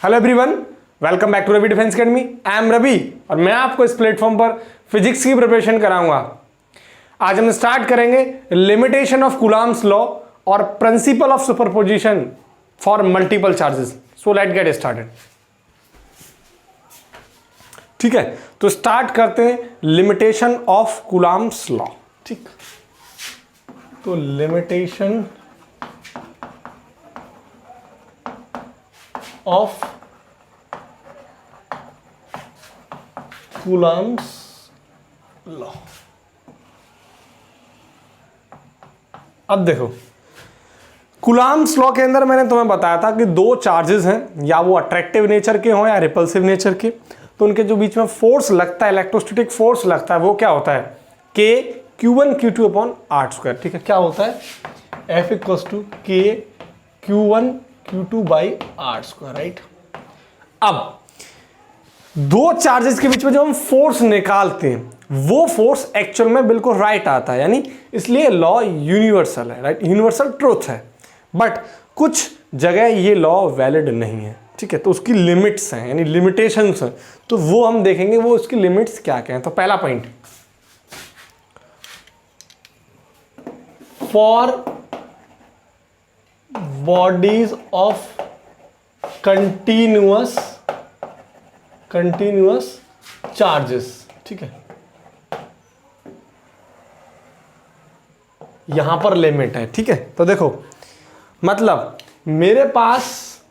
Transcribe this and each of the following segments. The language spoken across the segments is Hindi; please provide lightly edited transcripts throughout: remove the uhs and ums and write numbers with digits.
Hello everyone, welcome back to Ravi defence academy. I am Ravi और मैं आपको इस प्लेटफॉर्म पर फिजिक्स की प्रिपरेशन कराऊंगा। आज हम स्टार्ट करेंगे लिमिटेशन ऑफ कूलॉम्स लॉ और principal of superposition for multiple charges. So let get started. ठीक है, तो स्टार्ट करते हैं लिमिटेशन ऑफ कूलॉम्स लॉ। ठीक, तो लिमिटेशन ऑफ कूलॉम्स लॉ। अब देखो, कूलॉम्स लॉ के अंदर मैंने तुम्हें बताया था कि दो चार्जेस हैं, या वो अट्रैक्टिव नेचर के हों या रिपल्सिव नेचर के, तो उनके जो बीच में फोर्स लगता है, इलेक्ट्रोस्टैटिक फोर्स लगता है, वो क्या होता है? के Q1 Q2 upon R square. ठीक है, क्या होता है? F इक्वल्स टू के Q1 Q2 by R square. Right, अब दो चार्जेस के बीच में जब हम फोर्स निकालते हैं वो फोर्स एक्चुअल में बिल्कुल राइट आता है, यानी इसलिए लॉ यूनिवर्सल है। राइट, यूनिवर्सल ट्रूथ है, बट कुछ जगह ये लॉ वैलिड नहीं है। ठीक है, तो उसकी लिमिट्स हैं, यानी लिमिटेशंस हैं, तो वो हम देखेंगे वो उसकी लिमिट्स क्या क्या हैं। तो पहला point, for bodies of continuous charges. ठीक है, यहां पर लिमिट है। ठीक है, तो देखो, मतलब मेरे पास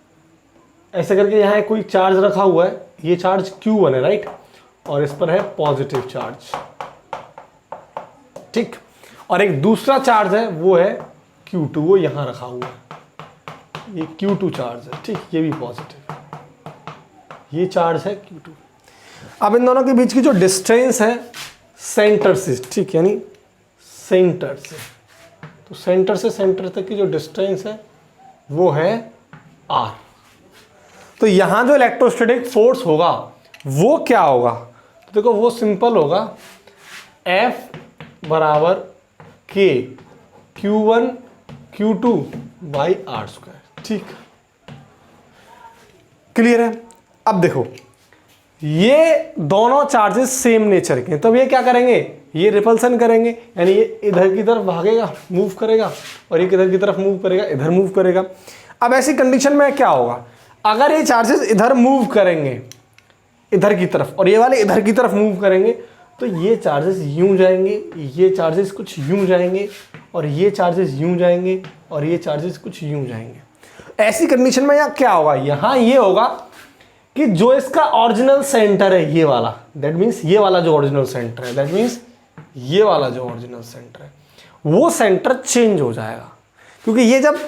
ऐसे करके यहां कोई चार्ज रखा हुआ है, ये चार्ज Q1 है। राइट, और इस पर है पॉजिटिव चार्ज। ठीक, और एक दूसरा चार्ज है वो है Q2, वो यहां रखा हुआ है, ये Q2 चार्ज है। ठीक, ये भी पॉजिटिव, ये चार्ज है Q2। अब इन दोनों के बीच की जो डिस्टेंस है सेंटर से, ठीक, यानी सेंटर से, तो सेंटर से सेंटर तक की जो डिस्टेंस है वो है R। तो यहां जो इलेक्ट्रोस्टैटिक फोर्स होगा वो क्या होगा? तो देखो, वो सिंपल होगा, F बराबर K Q1 Q2 by R square. ठीक, क्लियर है? अब देखो, ये दोनों चार्जेस सेम नेचर के हैं, तो ये क्या करेंगे? ये रिपल्सन करेंगे, यानी ये इधर की तरफ भागेगा, मूव करेगा, और ये किधर की तरफ मूव करेगा? इधर मूव करेगा। अब ऐसी कंडीशन में क्या होगा? अगर ये चार्जेस इधर मूव करेंगे, इधर की तरफ, और ये वाले इधर की तरफ मूव करेंगे, तो ये चार्जेस यूं जाएंगे, ये चार्जेस कुछ यूं जाएंगे, और ये चार्जेस यूं जाएंगे, और ये चार्जेस कुछ यूं जाएंगे। ऐसी कंडीशन में यहाँ क्या होगा? यहाँ ये होगा कि जो इसका ओरिजिनल सेंटर है, ये वाला, दैट मीन्स ये वाला जो ओरिजिनल सेंटर है, दैट मीन्स ये वाला जो ओरिजिनल सेंटर है, वो सेंटर चेंज हो जाएगा, क्योंकि ये जब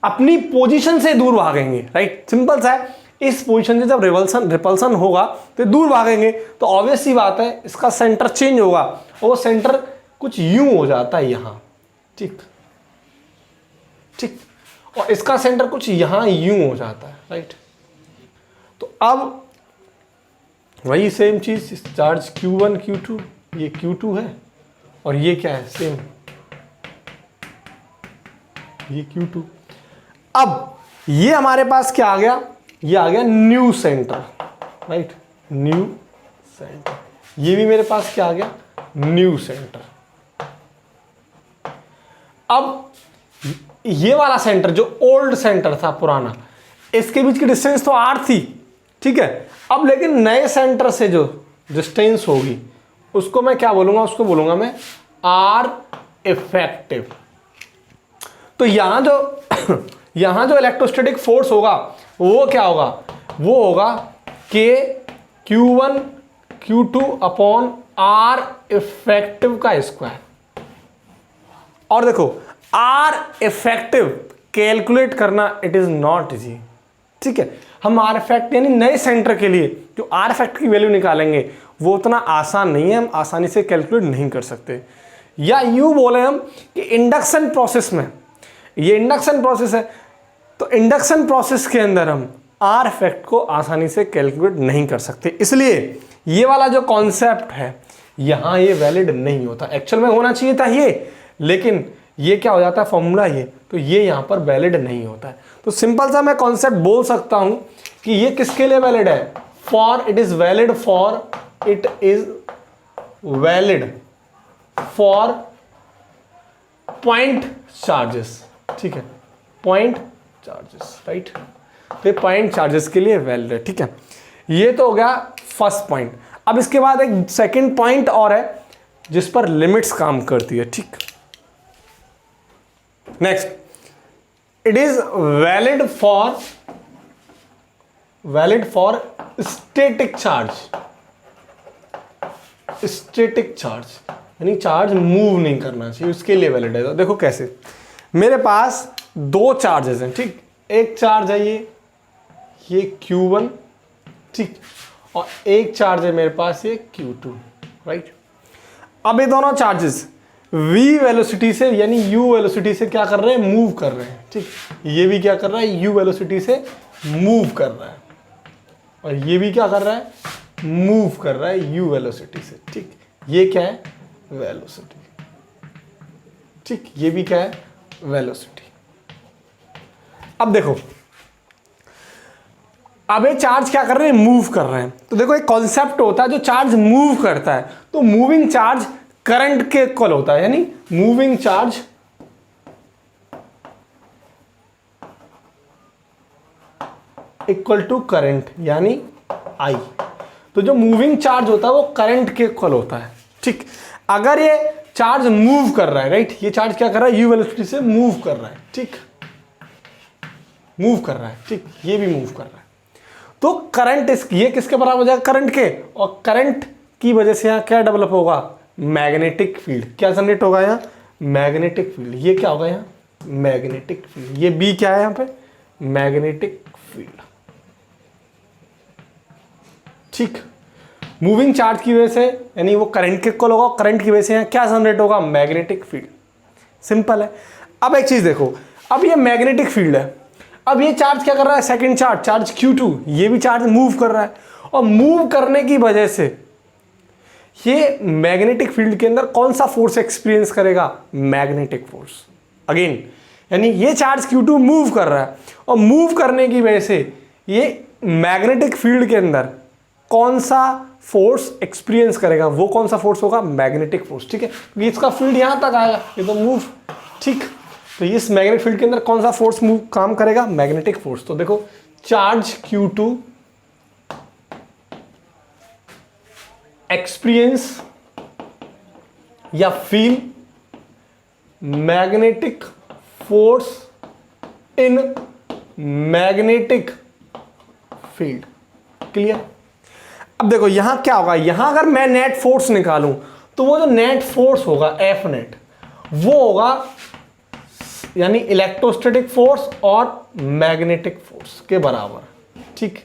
अपनी पोजीशन से दूर भागेंगे, राइट, सिंपल सा है, इस पोजीशन से जब रिपल्सन होगा तो दूर भागेंगे, तो ऑब्वियस सी बात है इसका सेंटर चेंज होगा, और वो सेंटर कुछ यूं हो जाता है यहां। ठीक ठीक, और इसका सेंटर कुछ यहां यूं हो जाता है। राइट, तो अब वही सेम चीज, चार्ज Q1 Q2, ये Q2 है, और ये क्या है? सेम, ये Q2। अब ये हमारे पास क्या आ गया? ये आ गया new centre. Right, new centre, ये भी मेरे पास क्या आ गया? New centre. अब ये वाला सेंटर जो ओल्ड सेंटर था, पुराना, इसके बीच की डिस्टेंस तो R थी। ठीक है, अब लेकिन नए सेंटर से जो डिस्टेंस होगी उसको मैं क्या बोलूंगा? उसको बोलूंगा मैं R इफेक्टिव। तो यहां जो इलेक्ट्रोस्टैटिक फोर्स होगा वो क्या होगा? वो होगा K Q1 Q2 upon R effective का स्क्वायर। और देखो, R इफेक्टिव कैलकुलेट करना इट इज नॉट इजी। ठीक है, हम R इफेक्ट यानी नए सेंटर के लिए जो R इफेक्ट की वैल्यू निकालेंगे वो उतना आसान नहीं है, हम आसानी से कैलकुलेट नहीं कर सकते। या यूं बोले हम कि इंडक्शन प्रोसेस में, ये इंडक्शन प्रोसेस है, तो इंडक्शन प्रोसेस के अंदर हम R इफेक्ट को आसानी से कैलकुलेट नहीं कर सकते, इसलिए ये वाला जो कॉन्सेप्ट है यहां ये वैलिड नहीं होता। एक्चुअल में होना चाहिए था ये, लेकिन ये क्या हो जाता है फॉर्मूला ये, तो ये यहाँ पर वैलिड नहीं होता है। तो सिंपल सा मैं कॉन्सेप्ट बोल सकता हूँ कि ये किसके लिए वैलिड है, for it is valid for point charges, ठीक है, पॉइंट चार्जेस, राइट। तो ये पॉइंट चार्जेस के लिए वैलिड है, ठीक है। ये तो हो गया फर्स्ट पॉइंट। अब इसके बाद एक सेकंड पॉइंट और है जिस पर लिमिट्स काम करती है, ठीक। Next, it is valid for static charge, यानी चार्ज मूव नहीं करना चाहिए, उसके लिए वैलिड है। तो देखो कैसे, मेरे पास दो चार्जेस हैं, ठीक। एक चार्ज है ये Q1, ठीक, और एक चार्ज है मेरे पास ये Q2, राइट। अब ये दोनों चार्जेस v वेलोसिटी से यानी u वेलोसिटी से क्या कर रहे हैं, मूव कर रहे हैं, ठीक। ये भी क्या कर रहा है, u वेलोसिटी से मूव कर रहा है, और ये भी क्या कर रहा है, मूव कर रहा है u वेलोसिटी से, ठीक। ये क्या है, वेलोसिटी, ठीक। ये भी क्या है, वेलोसिटी। अब देखो, अब ये चार्ज क्या कर रहे हैं, मूव कर रहे हैं। तो देखो एक कॉन्सेप्ट होता है, जो चार्ज मूव करता है तो मूविंग चार्ज करंट के इक्वल होता है, यानी moving charge equal to current, यानी I। तो जो मूविंग चार्ज होता है वो करंट के इक्वल होता है, ठीक। अगर ये चार्ज मूव कर रहा है, राइट, ये चार्ज क्या कर रहा है, u वेलोसिटी से मूव कर रहा है, ठीक, मूव कर रहा है, ठीक, ये भी मूव कर रहा है। तो करंट ये किसके बराबर हो जाएगा, करंट के, और करंट की वजह से यहाँ क्या डेवलप होगा, मैग्नेटिक फील्ड। क्या जनरेट होगा यहाँ, मैग्नेटिक फील्ड। ये क्या होगा यहाँ, मैग्नेटिक फील्ड। ये बी क्या है यहाँ पे, मैग्नेटिक फील्ड, ठीक। मूविंग चार्ज की वजह से यानी वो करंट के इक्वल होगा, करंट की वजह से यहाँ क्या जनरेट होगा, मैग्नेटिक फील्ड। सिंपल है। अब एक चीज देखो, अब ये मैग्नेटिक फील्ड है, अब ये चार्ज क्या कर रहा है, सेकंड चार्ज Q2, ये भी चार्ज मूव कर रहा है, और मूव करने की वजह से ये मैग्नेटिक फील्ड के अंदर कौन सा फोर्स एक्सपीरियंस करेगा, मैग्नेटिक फोर्स। अगेन यानी ये चार्ज Q2 मूव कर रहा है, और मूव करने की वजह से ये मैग्नेटिक फील्ड के अंदर कौन सा फोर्स एक्सपीरियंस करेगा, वो कौन सा फोर्स होगा, मैग्नेटिक फोर्स, ठीक है। क्योंकि इसका फील्ड यहां तक आएगा, ये तो मूव, ठीक। तो इस मैग्नेटिक फील्ड के अंदर कौन सा फोर्स मूव काम करेगा, मैग्नेटिक फोर्स। तो देखो चार्ज Q2 एक्सपीरियंस या feel magnetic force in magnetic field. Clear. अब देखो यहां क्या होगा, यहां अगर मैं नेट फोर्स निकालूं तो वो जो नेट फोर्स होगा एफ नेट, वो होगा यानी इलेक्ट्रोस्टैटिक फोर्स और मैग्नेटिक फोर्स के बराबर, ठीक।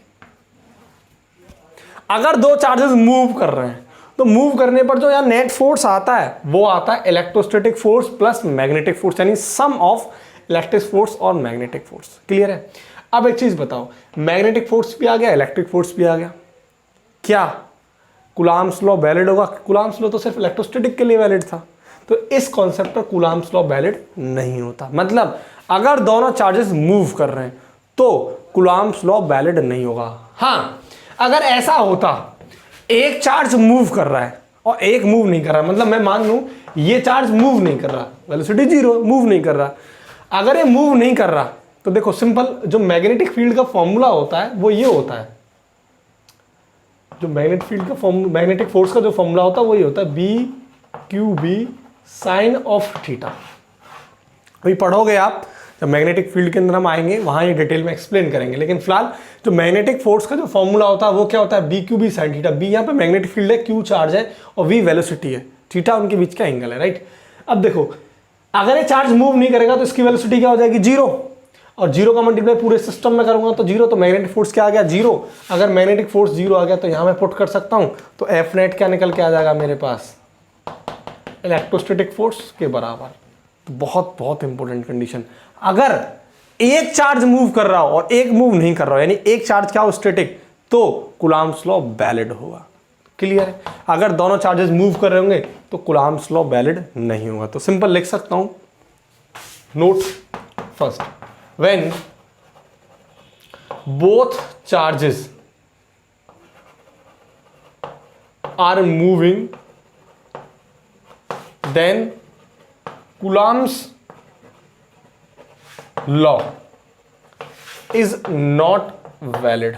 अगर दो चार्जेस मूव कर रहे हैं तो मूव करने पर जो यहां नेट फोर्स आता है वो आता है electrostatic force plus magnetic force, यानी सम ऑफ इलेक्ट्रिक फोर्स और मैग्नेटिक फोर्स। क्लियर है। अब एक चीज बताओ, मैग्नेटिक फोर्स भी आ गया, इलेक्ट्रिक फोर्स भी आ गया, क्या कूलॉम्स लॉ वैलिड होगा? कूलॉम्स लॉ तो सिर्फ इलेक्ट्रोस्टैटिक के लिए वैलिड था, तो इस कॉन्सेप्ट पर कूलॉम्स लॉ वैलिड नहीं होता। मतलब अगर दोनों चार्जेस मूव कर रहे हैं तो कूलॉम्स लॉ वैलिड नहीं होगा। हाँ, अगर ऐसा होता एक चार्ज मूव कर रहा है और एक मूव नहीं कर रहा, मतलब मैं मान लूं ये चार्ज मूव नहीं कर रहा, वेलोसिटी 0, मूव नहीं कर रहा, अगर ये मूव नहीं कर रहा तो देखो सिंपल जो मैग्नेटिक फील्ड का फॉर्मूला होता है वो ये होता है, जो मैग्नेटिक फील्ड का मैग्नेटिक फोर्स का जो फॉर्मूला होता है वो ये होता है BQB साइन ऑफ थीटा। अभी पढ़ोगे आप, जब मैग्नेटिक फील्ड के अंदर हम आएंगे वहां ये डिटेल में एक्सप्लेन करेंगे, लेकिन फिलहाल जो मैग्नेटिक फोर्स का जो फॉर्मूला होता है वो क्या होता है, BQB साइन थीटा। बी यहाँ पे मैग्नेटिक फील्ड है, Q चार्ज है और V वेलोसिटी है, थीटा उनके बीच का एंगल है, राइट। अब देखो अगर ये चार्ज मूव नहीं करेगा तो इसकी वेलोसिटी क्या हो जाएगी, 0, और 0 का मल्टीप्लाई पूरे सिस्टम में करूंगा तो 0, तो मैग्नेटिक फोर्स क्या आ गया, 0। अगर मैग्नेटिक फोर्स 0 आ गया तो यहां मैं पुट कर सकता हूं, तो एफ नेट क्या निकल के आ जाएगा मेरे पास, इलेक्ट्रोस्टैटिक फोर्स के बराबर। तो बहुत बहुत इंपॉर्टेंट कंडीशन, अगर एक चार्ज मूव कर रहा हो और एक मूव नहीं कर रहा हो, यानी एक चार्ज क्या हो स्टैटिक, तो कूलॉम्स लॉ वैलिड होगा। क्लियर है। अगर दोनों चार्जेस मूव कर रहे होंगे तो कूलॉम्स लॉ वैलिड नहीं होगा। तो सिंपल लिख सकता हूं Note first, when both charges are moving, then Coulomb's law is not valid.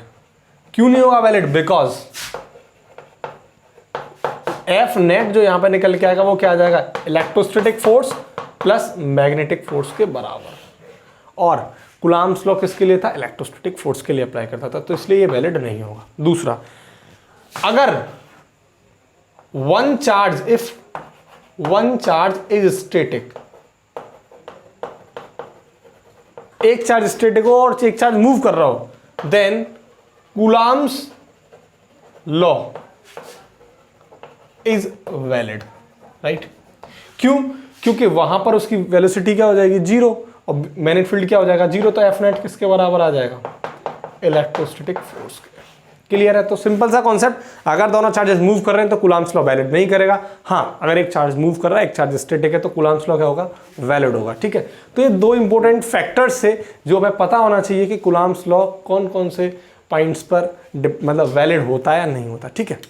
क्यों नहीं होगा वैलिड? बिकॉज एफ नेट जो यहां पर निकल के आएगा वो क्या आ जाएगा? Electrostatic force plus magnetic force के बराबर। और कूलम्ब्स लॉ किसके लिए था? इलेक्ट्रोस्टैटिक फोर्स के लिए अप्लाई करता था, तो इसलिए ये वैलिड नहीं होगा। दूसरा, अगर वन चार्ज इज स्टैटिक, एक चार्ज स्टैटिक हो और एक चार्ज मूव कर रहा हो, then Coulomb's law is valid, right? क्यों? क्योंकि वहां पर उसकी वेलोसिटी क्या हो जाएगी? जीरो, और मैग्नेटिक फील्ड क्या हो जाएगा? जीरो, तो एफ नेट किसके बराबर आ जाएगा? इलेक्ट्रोस्टैटिक फोर्स के। क्लियर है? तो सिंपल सा कॉन्सेप्ट, अगर दोनों चार्जेस मूव कर रहे हैं तो कूलम्ब्स लॉ वैलिड नहीं करेगा। हाँ, अगर एक चार्ज मूव कर रहा है, एक चार्ज स्टैटिक है, तो कूलम्ब्स लॉ क्या होगा? वैलिड होगा। ठीक है, तो ये दो इंपॉर्टेंट फैक्टर्स से जो हमें पता होना चाहिए कि कूलम्ब्स लॉ कौन कौन से पॉइंट्स पर मतलब वैलिड होता है या नहीं होता। ठीक है,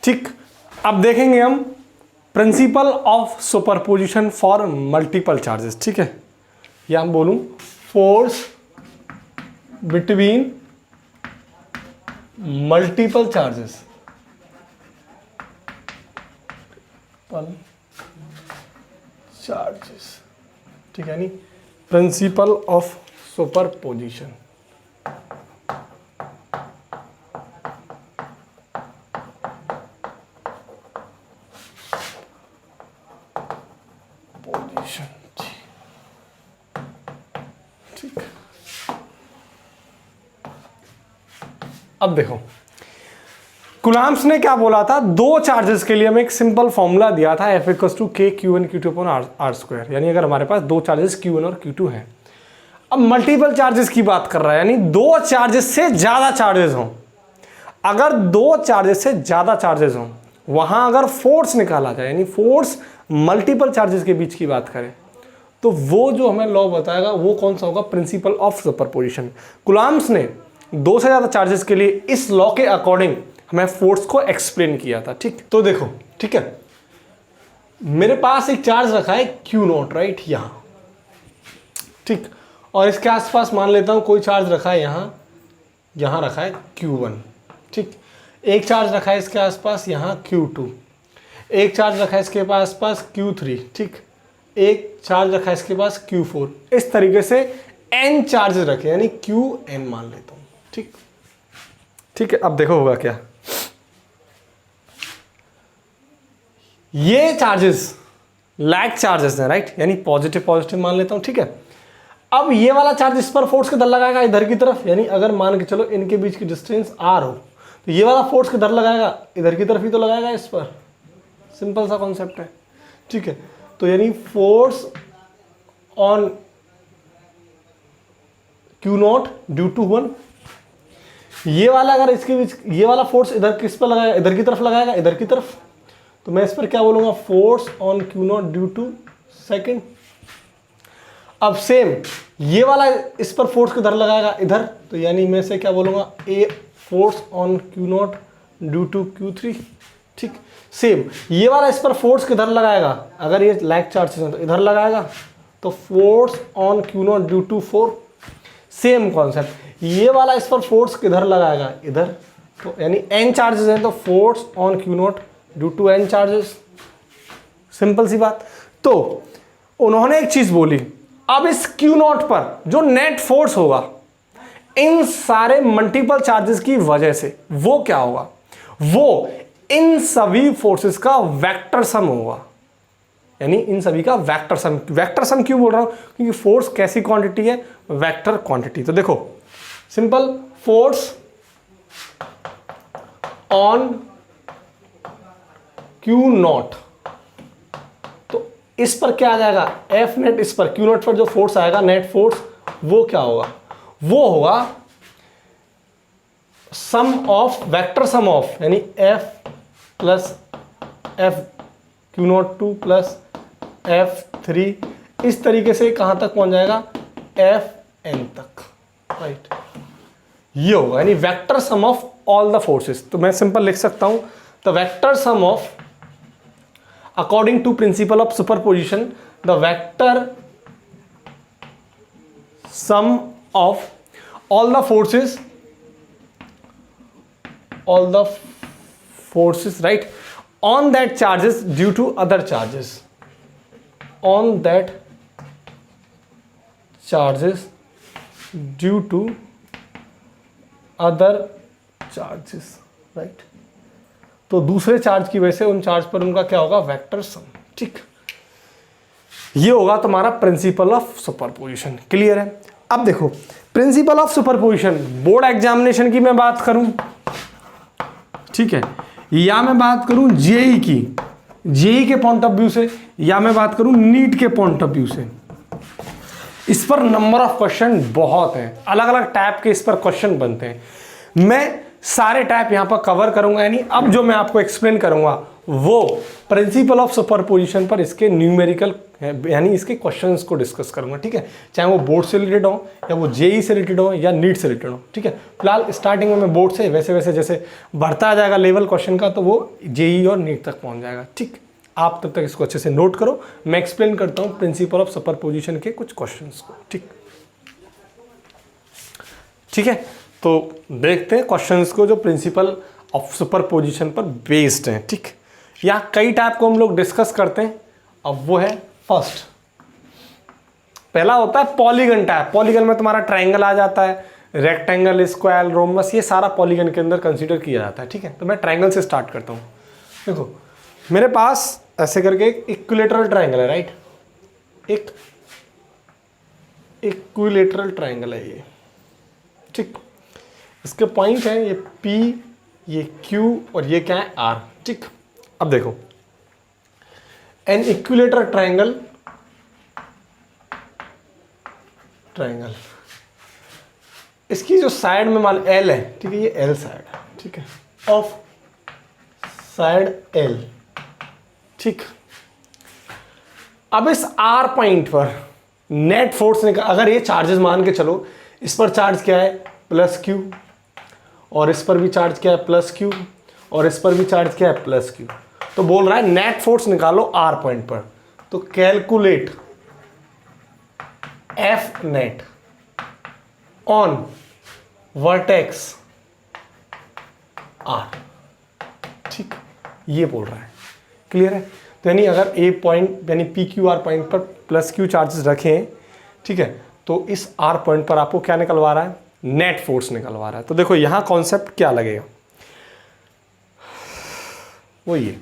ठीक। अब देखेंगे हम principal of superposition for multiple charges. ठीक है, या हम बोलूं फोर्स बिटवीन मल्टीपल चार्जेस, ठीक है, नहीं, प्रिंसिपल ऑफ सुपरपोजिशन। ठीक, अब देखो कूलम्ब्स ने क्या बोला था? दो चार्जेस के लिए हमें एक सिंपल फॉर्मूला दिया था, F = K Q1 Q2 upon R square. यानी अगर हमारे पास दो चार्जेस Q1 और Q2 हैं, अब मल्टीपल चार्जेस की बात कर रहा है, यानी दो चार्जेस से ज्यादा चार्जेस हों। अगर दो चार्जेस से ज्यादा चार्जेस हों, वहां अगर फोर्स निकाला जाए, यानी फोर्स मल्टीपल चार्जेस के बीच की बात करें, तो वो जो हमें लॉ बताएगा वो कौन सा होगा? Principal of superposition. कूलम्ब्स ने दो से ज्यादा चार्जेस के लिए इस लॉ के अकॉर्डिंग हमें फोर्स को एक्सप्लेन किया था। ठीक, तो देखो, ठीक है, मेरे पास एक चार्ज रखा है Q0, राइट, यहां, ठीक, और इसके आसपास मान लेता हूं कोई चार्ज रखा है यहां रखा है Q1, ठीक, एक चार्ज रखा है इसके आसपास यहां Q2, एक चार्ज रखा है इसके आसपास Q3, ठीक, एक चार्ज रखा है इसके पास Q4। इस तरीके से n चार्जेस रखे, यानी Qn मान लेता हूं। ठीक, ठीक है, अब देखो होगा क्या। ये चार्जेस लैग चार्जेस हैं, राइट, यानी पॉजिटिव पॉजिटिव मान लेता हूं। ठीक है, अब ये वाला चार्ज इस पर फोर्स किधर लगाएगा? इधर की तरफ, यानी अगर मान के चलो इनके बीच की डिस्टेंस r हो, तो ये वाला फोर्स किधर लगाएगा? इधर की तरफ ही तो लगाएगा, इस पर। सिंपल सा कॉन्सेप्ट है। ठीक है, तो यानी force on Q0 due to 1, ये वाला अगर इसके बीच, ये वाला फोर्स इधर किस पर लगाएगा? इधर की तरफ लगाएगा, इधर की तरफ, तो मैं इस पर क्या बोलूंगा? Force on Q0 due to second. अब सेम ये वाला इस पर फोर्स किधर लगाएगा? इधर, तो यानी मैं से क्या बोलूंगा? A force on Q0 due to Q3। ठीक, सेम ये वाला इस पर फोर्स किधर लगाएगा? अगर ये लैग चार्जेस हैं तो इधर लगाएगा, तो force on Q0 due to 4। Same concept, ये वाला इस पर फोर्स किधर लगाएगा? इधर, तो यानी n चार्जेस हैं तो force on Q0 due to n charges. Simple सी बात। तो उन्होंने एक चीज बोली, अब इस Q0 पर जो नेट फोर्स होगा इन सारे मल्टीपल चार्जेस की वजह से, वो क्या होगा? वो इन सभी फोर्सेस का वेक्टर सम होगा, यानी इन सभी का वेक्टर सम। वेक्टर सम क्यों बोल रहा हूं? क्योंकि फोर्स कैसी क्वांटिटी है? Vector quantity. तो देखो सिंपल, फोर्स ऑन Q0, तो इस पर क्या आ जाएगा? F net. इस पर Q0 पर जो फोर्स आएगा, नेट फोर्स, वो क्या होगा? वो होगा सम ऑफ, वेक्टर सम ऑफ, यानी F plus F Q02 plus F3 इस तरीके से कहाँ तक पहुँच जाएगा, Fn तक, राइट। ये होगा यानी vector sum of all the forces. तो मैं सिंपल लिख सकता हूँ the vector sum of, according to principle of superposition, the vector sum of all the forces right on that charges due to other charges, on that charges due to other charges, right। तो दूसरे चार्ज की वजह से उन चार्ज पर उनका क्या होगा, वेक्टर सम, ठीक। ये होगा तुम्हारा प्रिंसिपल ऑफ सुपरपोजिशन। क्लियर है। अब देखो principal of superposition, board examination की मैं बात करूं, ठीक है, या मैं बात करूं जेई की, जेई के पॉइंट ऑफ व्यू से, या मैं बात करूं नीट के पॉइंट ऑफ व्यू से, इस पर नंबर ऑफ क्वेश्चन बहुत हैं, अलग अलग टाइप के इस पर क्वेश्चन बनते हैं। मैं सारे टाइप यहां पर कवर करूंगा, यानी अब जो मैं आपको एक्सप्लेन करूंगा वो प्रिंसिपल ऑफ सुपरपोजिशन पर इसके न्यूमेरिकल यानी इसके क्वेश्चंस को डिस्कस करूंगा, ठीक है, चाहे वो बोर्ड से रिलेटेड हो या वो जेई से रिलेटेड हो या नीट से रिलेटेड हो, ठीक है। फिलहाल स्टार्टिंग में मैं बोर्ड से, वैसे वैसे जैसे बढ़ता जाएगा लेवल क्वेश्चन का तो वो जेई और नीट तक पहुंच जाएगा, ठीक। आप तब तक इसको अच्छे से नोट करो, मैं एक्सप्लेन करता हूँ प्रिंसिपल ऑफ सुपरपोजिशन के कुछ क्वेश्चन को, ठीक ठीक है। तो देखते हैं क्वेश्चंस को जो प्रिंसिपल ऑफ सुपरपोजिशन पर बेस्ड हैं, ठीक। यहाँ कई टाइप को हम लोग डिस्कस करते हैं। अब वो है फर्स्ट, पहला होता है पॉलीगन टाइप। पॉलीगन में तुम्हारा ट्रायंगल आ जाता है, रेक्टेंगल, स्क्वायर, रोमबस, ये सारा पॉलीगन के अंदर कंसीडर किया जाता है, ठीक है। तो मैं ट्रायंगल से स्टार्ट करता हूँ। देखो मेरे पास ऐसे करके एक इक्विलेटरल ट्रायंगल है, राइट, एक इक्विलेटरल ट्रायंगल है ये, ठीक। इसके पॉइंट हैं ये P, ये Q और ये क्या है R, ठीक। अब देखो एन इक्विलेटरल ट्रायंगल, इसकी जो साइड में मान L है, ठीक है, ये L साइड है, ठीक है, ऑफ साइड L, ठीक। अब इस R पॉइंट पर नेट फोर्स निकाल, अगर ये चार्जेस मान के चलो, इस पर चार्ज क्या है प्लस Q, और इस पर भी चार्ज क्या है प्लस Q, और इस पर भी चार्ज क्या है प्लस Q, तो बोल रहा है नेट फोर्स निकालो R पॉइंट पर। तो calculate F net on vertex R, ठीक, ये बोल रहा है। क्लियर है। तो यानी अगर A पॉइंट यानी PQR पॉइंट पर प्लस Q चार्जेस रखें, ठीक है, तो इस R पॉइंट पर आपको क्या निकलवा रहा है, नेट फोर्स निकलवा रहा है। तो देखो यहां कॉन्सेप्ट क्या लगेगा, वो ये,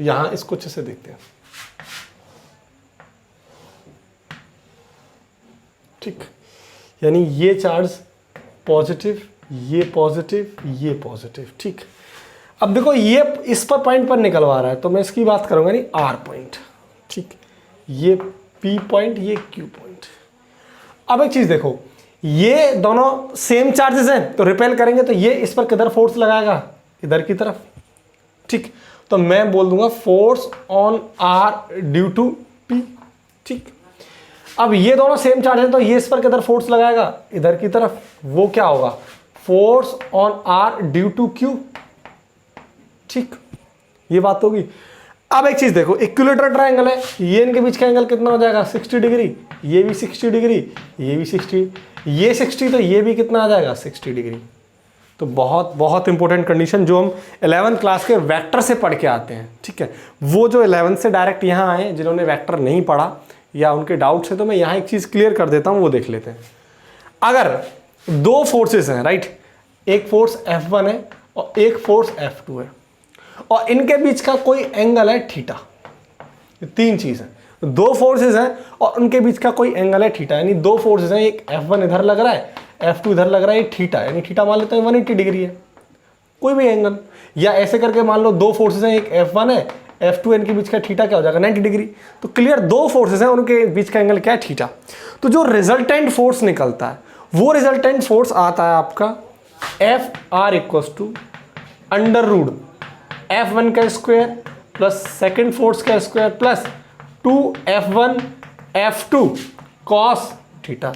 यहां इसको अच्छे से देखते हैं, ठीक। यानी ये चार्ज पॉजिटिव, ये पॉजिटिव, ये पॉजिटिव, ठीक। अब देखो ये इस पर पॉइंट पर निकलवा रहा है, तो मैं इसकी बात करूंगा नहीं R पॉइंट, ठीक, ये P पॉइंट, ये Q पॉइंट। अब एक चीज देखो, ये दोनों सेम चार्जेस हैं तो रिपेल करेंगे, तो ये इस पर किधर फोर्स लगाएगा, इधर की तरफ, ठीक। तो मैं बोल दूंगा force on R due to P, ठीक। अब ये दोनों सेम चार्ज हैं तो ये इस पर किधर फोर्स लगाएगा, इधर की तरफ, वो क्या होगा, force on R due to Q, ठीक। ये बात होगी। अब एक चीज देखो, इक्विलेटरल ट्रायंगल है, ये इनके बीच का एंगल कितना हो जाएगा 60 डिग्री, ये भी 60 डिग्री, ये भी 60, ये 60, तो ये भी कितना आ जाएगा 60 डिग्री। तो बहुत बहुत इंपॉर्टेंट कंडीशन जो हम 11th क्लास के वेक्टर से पढ़ के आते हैं, ठीक है। वो जो 11th से डायरेक्ट यहाँ आए जिन्होंने वेक्टर नहीं पढ़ा या उनके डाउट्स है, तो मैं यहाँ एक चीज़ क्लियर कर देता हूँ, वो देख लेते हैं। अगर दो फोर्सेस हैं, राइट, एक फोर्स F1 है और एक फोर्स F2 है, और इनके बीच का कोई एंगल है थीटा, तीन चीज़ है, दो फोर्सेस हैं और उनके बीच का कोई एंगल है थीटा, यानी दो फोर्सेस हैं, एक F1 इधर लग रहा है, F2 इधर लग रहा है, ये थीटा, यानी थीटा मान लेते हैं 180 डिग्री है, कोई भी एंगल। या ऐसे करके मान लो दो फोर्सेस हैं, एक F1 है, F2, इनके बीच का थीटा क्या हो जाएगा 90 डिग्री। तो क्लियर, दो फोर्सेस हैं, उनके बीच का एंगल क्या है थीटा। तो जो रिजल्टेंट फोर्स निकलता है वो रिजल्टेंट फोर्स आता है आपका FR equals to under root F1 का स्क्वायर प्लस सेकेंड फोर्स का square plus 2F1 F2 cos theta.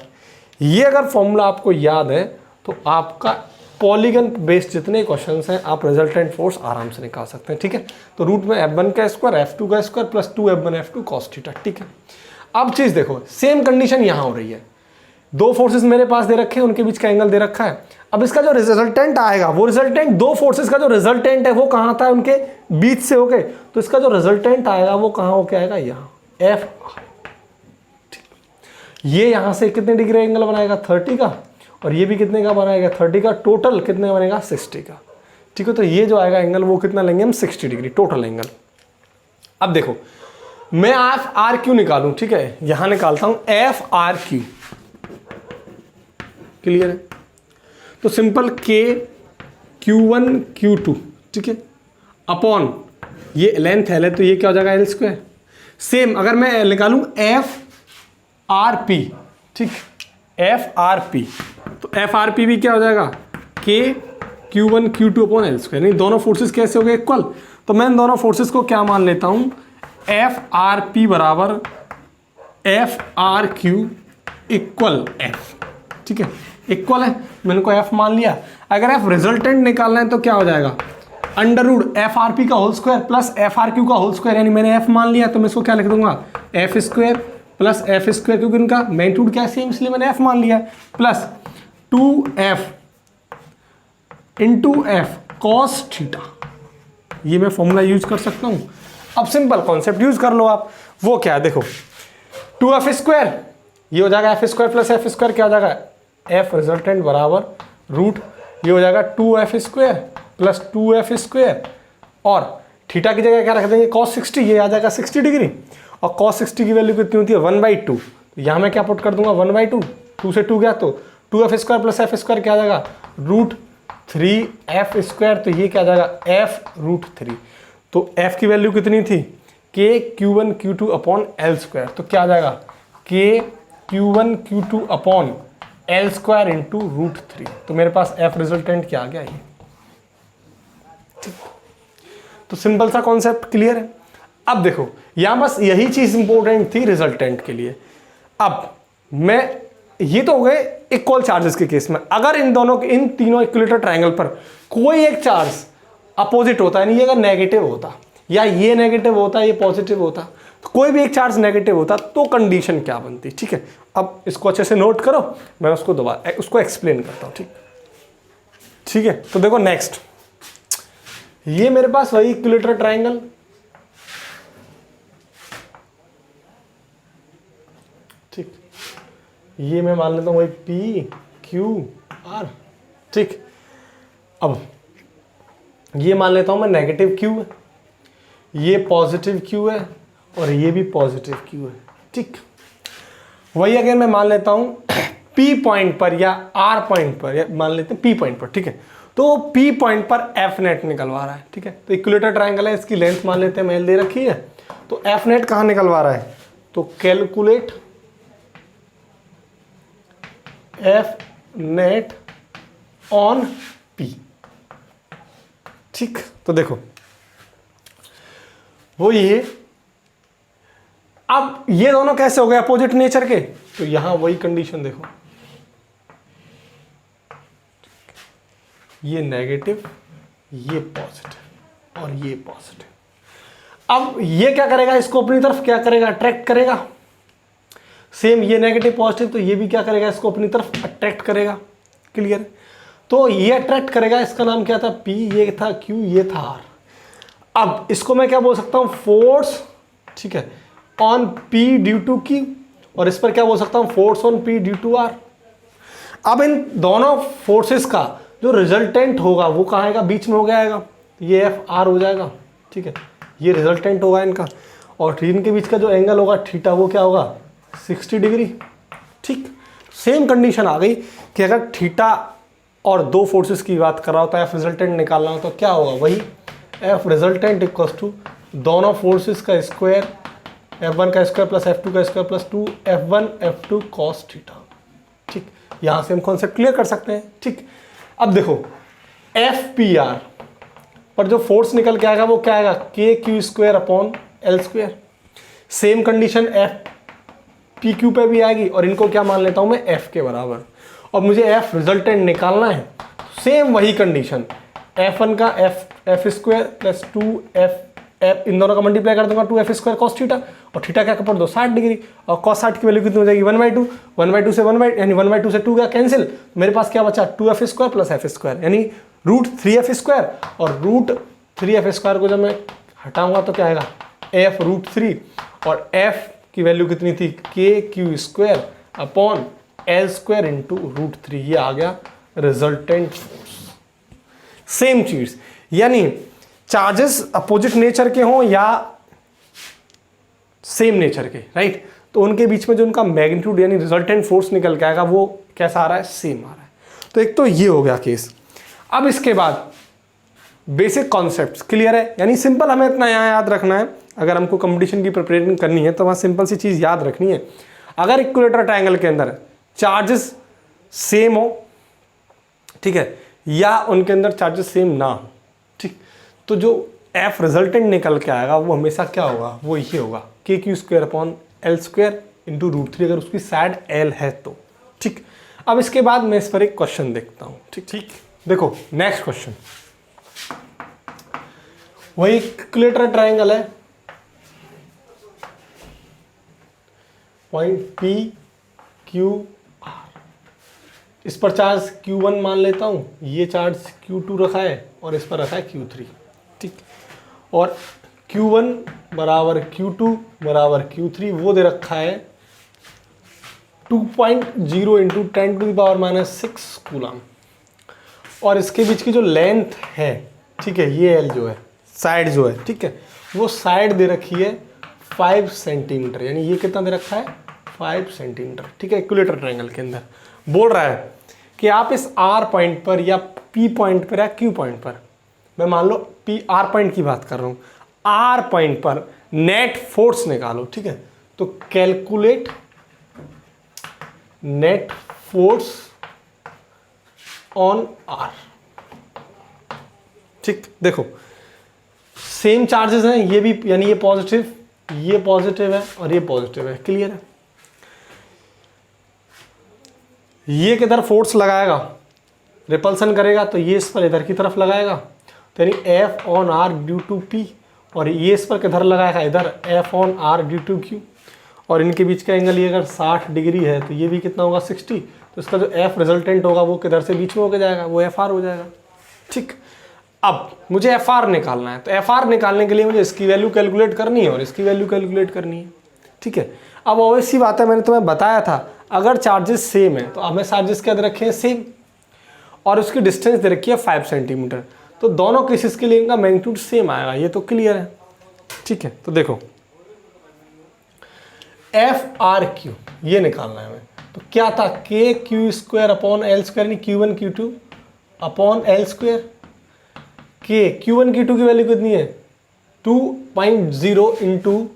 ये अगर फॉर्मूला आपको याद है तो आपका पॉलीगन बेस्ड जितने क्वेश्चंस हैं आप रिजल्टेंट फोर्स आराम से निकाल सकते हैं। ठीक है, तो रूट में F1 का स्क्वायर F2 का square plus 2F1 F2 cos theta. ठीक है, अब चीज देखो, सेम कंडीशन यहां हो रही है, दो फोर्सेस मेरे पास दे रखे हैं, उनके बीच का एंगल दे रखा है। अब इसका जो रिजल्टेंट आएगा, वो रिजल्टेंट दो फोर्सेस का जो रिजल्टेंट है वो कहां आता है, उनके बीच से होके, तो इसका जो रिजल्टेंट आएगा वो कहां होके आएगा, यहां एफ। ये यहां से कितने डिग्री एंगल बनाएगा, 30 का, और ये भी कितने का बनाएगा, 30 का। टोटल कितने का बनेगा, 60 का। ठीक है, तो ये जो आएगा एंगल वो कितना लेंगे हम, 60 डिग्री टोटल एंगल। अब देखो मैं एफ आर क्यू निकालूं, ठीक है, यहां निकालता हूं एफ आर क्यू। क्लियर है, तो सिंपल के Q1 Q2, ठीक है, अपॉन ये लेंथ है तो ये क्या हो जाएगा, एल स्क्वायर। सेम अगर मैं निकालूं एफ आर पी, ठीक, एफ आर पी, तो एफ आर पी भी क्या हो जाएगा, के Q1 Q2 upon L square. नहीं, दोनों फोर्सेस कैसे हो गए, इक्वल, तो मैं इन दोनों फोर्सेस को क्या मान लेता हूं, एफ आर पी बराबर F R Q equal F. ठीक है, इक्वल है, मैंने को एफ मान लिया। अगर एफ रिजल्टेंट निकालना है तो क्या हो जाएगा, under root F R P का whole square plus F R Q का होल स्क्वायर, यानी मैंने एफ मान लिया तो मैं इसको क्या लिख दूंगा, F square plus F square, क्योंकि इनका मैग्नीट्यूड क्या है, सेम, इसलिए मैंने एफ मान लिया, plus 2f into F cos theta. ये मैं फॉर्मूला यूज कर सकता हूं। अब सिंपल कॉन्सेप्ट यूज कर लो आप, वो क्या है देखो, 2f स्क्वायर, ये हो जाएगा F square plus F square, क्या हो जाएगा, एफ रिजल्टेंट बराबर रूट, ये हो जाएगा 2f square plus 2f square, और थीटा की जगह क्या रख देंगे, cos 60, ये आ जाएगा 60 डिग्री, और cos 60 की वैल्यू कितनी होती है, 1/2। तो यहाँ मैं क्या पुट कर दूंगा, 1/2, 2 से 2 गया तो 2f square plus F square क्या आ जाएगा, रूट 3f स्क्वायर, तो ये क्या आ जाएगा, f रूट 3। तो f की वैल्यू कितनी थी, k Q1 Q2 upon L square, तो क्या आ जाएगा, k Q1 Q2 upon L square into root 3। तो मेरे पास एफ रिजल्टेंट क्या आ गया, ये। ठीक, तो सिंपल सा कॉन्सेप्ट क्लियर है। अब देखो यहां बस यही चीज इंपॉर्टेंट थी रिजल्टेंट के लिए। अब मैं, ये तो हो गए इक्वल चार्जेस के केस में, अगर इन दोनों इन तीनों इक्विलेटरल ट्रायंगल पर कोई एक चार्ज अपोजिट होता है, यानी ये अगर नेगेटिव होता, या ये नेगेटिव होता, ये पॉजिटिव होता, तो कोई भी एक चार्ज नेगेटिव होता तो कंडीशन क्या बनती। ठीक है, अब इसको अच्छे से नोट करो, मैं उसको दोबारा उसको एक्सप्लेन करता हूं। ठीक, ठीक है, तो देखो नेक्स्ट, ये मेरे पास वही इक्विलेटरल ट्रायंगल, ठीक, ये मैं मान लेता हूं वही पी क्यू आर। ठीक, अब ये मान लेता हूं मैं नेगेटिव क्यू है, ये पॉजिटिव क्यू है, और ये भी पॉजिटिव क्यू है। ठीक, वही अगर मैं मान लेता हूं P पॉइंट पर या R पॉइंट पर, या मान लेते हैं P पॉइंट पर। ठीक है, तो P पॉइंट पर F नेट निकलवा रहा है। ठीक है, तो इक्विलेटरल ट्रायंगल है, इसकी लेंथ मान लेते हैं मैं दे रखी है, तो F नेट कहां निकलवा रहा है, तो calculate F net on P। ठीक, तो देखो वो ये, अब ये दोनों कैसे हो गए अपोजिट नेचर के, तो यहां वही कंडीशन देखो, ये नेगेटिव, ये पॉजिटिव, और ये पॉजिटिव। अब ये क्या करेगा, इसको अपनी तरफ क्या करेगा, अट्रैक्ट करेगा। सेम ये नेगेटिव पॉजिटिव, तो ये भी क्या करेगा, इसको अपनी तरफ अट्रैक्ट करेगा। क्लियर, तो ये अट्रैक्ट करेगा, इसका नाम क्या था, P, ये था Q, ये था R। अब इसको मैं क्या बोल सकता हूं, फोर्स, ठीक है, on P due to Q, और इस पर क्या बोल सकता हूं, force on P due to R। अब इन दोनों फोर्सेस का जो रिजल्टेंट होगा वो कहाँ आएगा, बीच में हो गया आएगा, ये एफ आर हो जाएगा। ठीक है, ये रिजल्टेंट होगा इनका, और इनके बीच का जो एंगल होगा थीटा, वो क्या होगा, 60 डिग्री। ठीक, सेम कंडीशन आ गई कि अगर थीटा और दो फोर्सेस की बात कर रहा होता है, एफ रिजल्टेंट निकालना हो तो क्या होगा, वही एफ रिजल्टेंट इक्वल्स टू दोनों फोर्सेस का स्क्वायर, F1 का स्क्वायर प्लस F2 का square plus 2F1 F2 cos theta. ठीक, यहां से हम कॉन्सेप्ट क्लियर कर सकते हैं। ठीक, अब देखो FPR पर जो फोर्स निकल के आएगा वो क्या आएगा, KQ square upon L square. Same condition P Q पे भी आएगी और इनको क्या मान लेता हूँ मैं एफ के बराबर। और मुझे एफ रिजल्टेंट निकालना है, सेम वही कंडीशन, F1 का एफ स्क्वायर प्लस 2f इन दोनों का मल्टीप्लाई कर दूंगा 2f स्क्वायर कॉस थीटा, और थीटा क्या पढ़ दो 60 डिग्री, और कॉस 60 की वैल्यू कितनी हो जाएगी 1/2, 1/2 से 1 यानी 1/2 से 2 का कैंसिल, मेरे पास क्या बचा 2f square plus f square यानी √3f स्क्वायर, और √3f स्क्वायर को जब मैं हटाऊंगा तो क्या आएगा f √3, और f की वैल्यू कितनी थी के Q square upon L square into √3, ये आ गया रिजल्टेंट फोर्स। सेम चीज, यानी चार्जेस अपोजिट नेचर के हों या सेम नेचर के, राइट, तो उनके बीच में जो उनका मैग्नीट्यूड यानी रिजल्टेंट फोर्स निकल के आएगा वो कैसा आ रहा है, सेम आ रहा है। तो एक तो ये हो गया केस। अब इसके बाद बेसिक कॉन्सेप्ट्स क्लियर है, यानी सिंपल हमें इतना यहाँ याद रखना है, अगर हमको कंपटीशन की प्रिपरेशन करनी है तो वहाँ सिंपल सी चीज़ याद रखनी है, अगर इक्विलेटरल ट्रायंगल के अंदर चार्जेस सेम हो, ठीक है, या उनके अंदर चार्जेस सेम ना हो, ठीक, तो जो एफ रिजल्टेंट निकल के आएगा वो हमेशा क्या होगा, वो ये होगा के Q square upon L square into √3, अगर उसकी साइड एल है तो, ठीक। अब इसके बाद मैं इस पर एक क्वेश्चन देखता हूँ, ठीक, देखो नेक्स्ट क्वेश्चन, वही इक्विलेटरल ट्रायंगल है, पॉइंट पी क्यू आर, इस पर चार्ज Q1 मान लेता हूँ, ये चार्ज Q2 रखा है और इस पर रखा है Q3, ठीक, और Q1 बराबर Q2 बराबर Q3 वो दे रखा है 2.0 इंटू 10⁻⁻6 कूलम, और इसके बीच की जो लेंथ है, ठीक है, ये L जो है साइड जो है, ठीक है, वो साइड दे रखी है 5 सेंटीमीटर, यानी ये कितना दे रखा है 5 सेंटीमीटर, ठीक है। इक्विलेटरल ट्रायंगल के अंदर बोल रहा है कि आप इस R पॉइंट पर या P पॉइंट पर या Q पॉइंट पर, मैं मान लो R पॉइंट की बात कर रहा हूँ, R पॉइंट पर नेट फोर्स निकालो, ठीक है, तो calculate net force on R, ठीक, देखो सेम चार्जेस हैं, ये भी यानी ये पॉजिटिव है और ये पॉजिटिव है, क्लियर है। ये किधर फोर्स लगाएगा, रिपल्सन करेगा तो ये इस पर इधर की तरफ लगाएगा, तो यानी F on R due to P, और ये इस पर किधर लगाएगा, इधर F on R due to Q, और इनके बीच का एंगल ये अगर 60 डिग्री है तो ये भी कितना होगा 60, तो इसका जो F रिजल्टेंट होगा वो किधर से बीच में होकर जाएगा, वो FR हो जाएगा, ठीक। अब मुझे FR निकालना है, तो FR निकालने के लिए मुझे इसकी वैल्यू कैलकुलेट करनी है और इसकी वैल्यू कैलकुलेट करनी है, ठीक है। अब ऑब्वियस सी बात है, मैंने तुम्हें बताया था अगर चार्जेस सेम है तो हमें चार्जेस क्या दे रखे हैं सेम, और उसकी डिस्टेंस दे रखी है 5 सेंटीमीटर, तो दोनों केसेस के लिए इनका मैग्नीट्यूड सेम आएगा, ये तो क्लियर है, ठीक है। तो देखो FRQ ये निकालना है हमें, तो क्या था के Q square upon L square, यानी Q1 Q2 upon L square, के Q1 Q2 की वैल्यू कितनी है 2.0 इंटू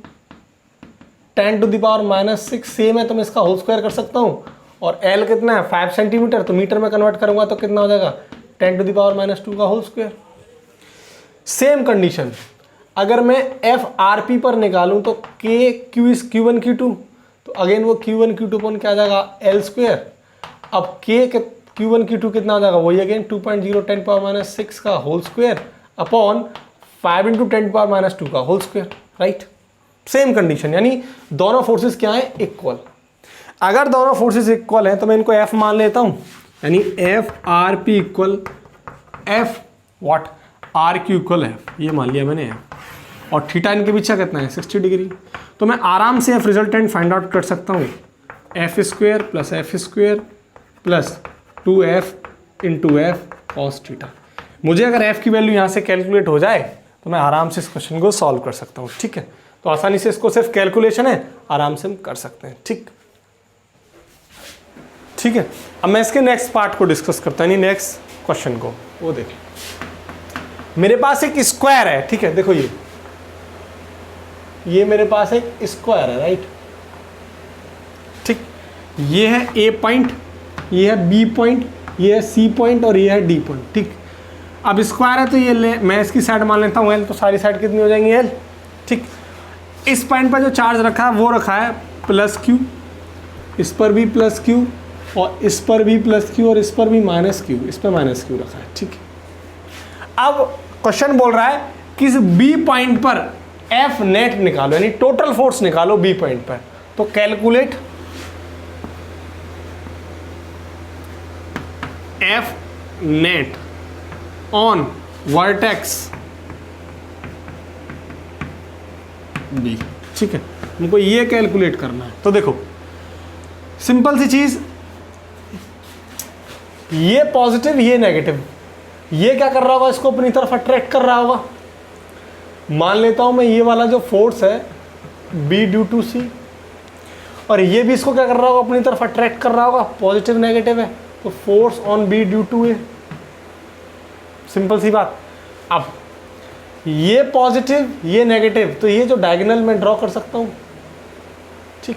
10⁻⁻6 सेम है तो मैं इसका होल स्क्वायर कर सकता हूँ, और L कितना है 5 सेंटीमीटर, तो मीटर में कन्वर्ट करूंगा तो कितना हो जाएगा 10⁻⁻2 का होल स्क्वायर। सेम कंडीशन अगर मैं FRP पर निकालूं तो के Q1 Q2, तो अगेन वो Q1 Q2 पर क्या आ जाएगा L स्क्वायर, अब के Q1 Q2 कितना आ जाएगा, वही अगेन 2.0 10⁻⁻6 का होल स्क्वायर अपॉन 5 इंटू 10⁻⁻2 का whole square, right. Same condition, यानी दोनों फोर्सेस क्या है इक्वल, अगर दोनों फोर्सेस इक्वल हैं तो मैं इनको F मान लेता हूं, यानी FRP equal F what RQ equal F, ये मान लिया मैंने F, और थीटा इनके बीच कितना है 60 डिग्री, तो मैं आराम से F रिजल्टेंट फाइंड आउट कर सकता हूँ, F square plus F square plus 2F into F cos theta. मुझे अगर F की वैल्यू यहाँ से कैलकुलेट हो जाए तो मैं आराम से इस क्वेश्चन को सॉल्व कर सकता हूँ, ठीक है। तो आसानी से इसको सिर्फ कैलकुलेशन है, आराम से हम कर सकते हैं, ठीक है। अब मैं इसके नेक्स्ट पार्ट को डिस्कस करता हूँ, नेक्स्ट क्वेश्चन को, वो देखिए मेरे पास एक स्क्वायर है, ठीक है, देखो ये मेरे पास एक स्क्वायर है, राइट, ठीक, ये है A पॉइंट, ये है B पॉइंट, ये है C पॉइंट और ये है D पॉइंट, ठीक। अब स्क्वायर है तो ये मैं इसकी साइड मान लेता हूँ L, तो सारी साइड कितनी हो जाएंगी L, ठीक। इस पॉइंट पर जो चार्ज रखा है वो रखा है +Q, इस पर भी प्लस क्यू, और इस पर भी प्लस क्यू, और इस पर भी माइनस क्यू, इस पर माइनस क्यू रखा है, ठीक है। अब क्वेश्चन बोल रहा है कि इस बी पॉइंट पर एफ नेट निकालो, यानी टोटल फोर्स निकालो बी पॉइंट पर। तो calculate F net on vertex B, ठीक है, हमको ये कैलकुलेट करना है। तो देखो सिंपल सी चीज, ये पॉजिटिव ये नेगेटिव, ये क्या कर रहा होगा, इसको अपनी तरफ अट्रैक्ट कर रहा होगा। मान लेता हूं मैं ये वाला जो फोर्स है B ड्यू टू C, और ये भी इसको क्या कर रहा होगा, अपनी तरफ अट्रैक्ट कर रहा होगा, पॉजिटिव नेगेटिव है, तो force on B due to A, simple सी बात। अब ये पॉजिटिव ये नेगेटिव, तो ये जो डायगोनल मैं ड्रॉ कर सकता हूं, ठीक।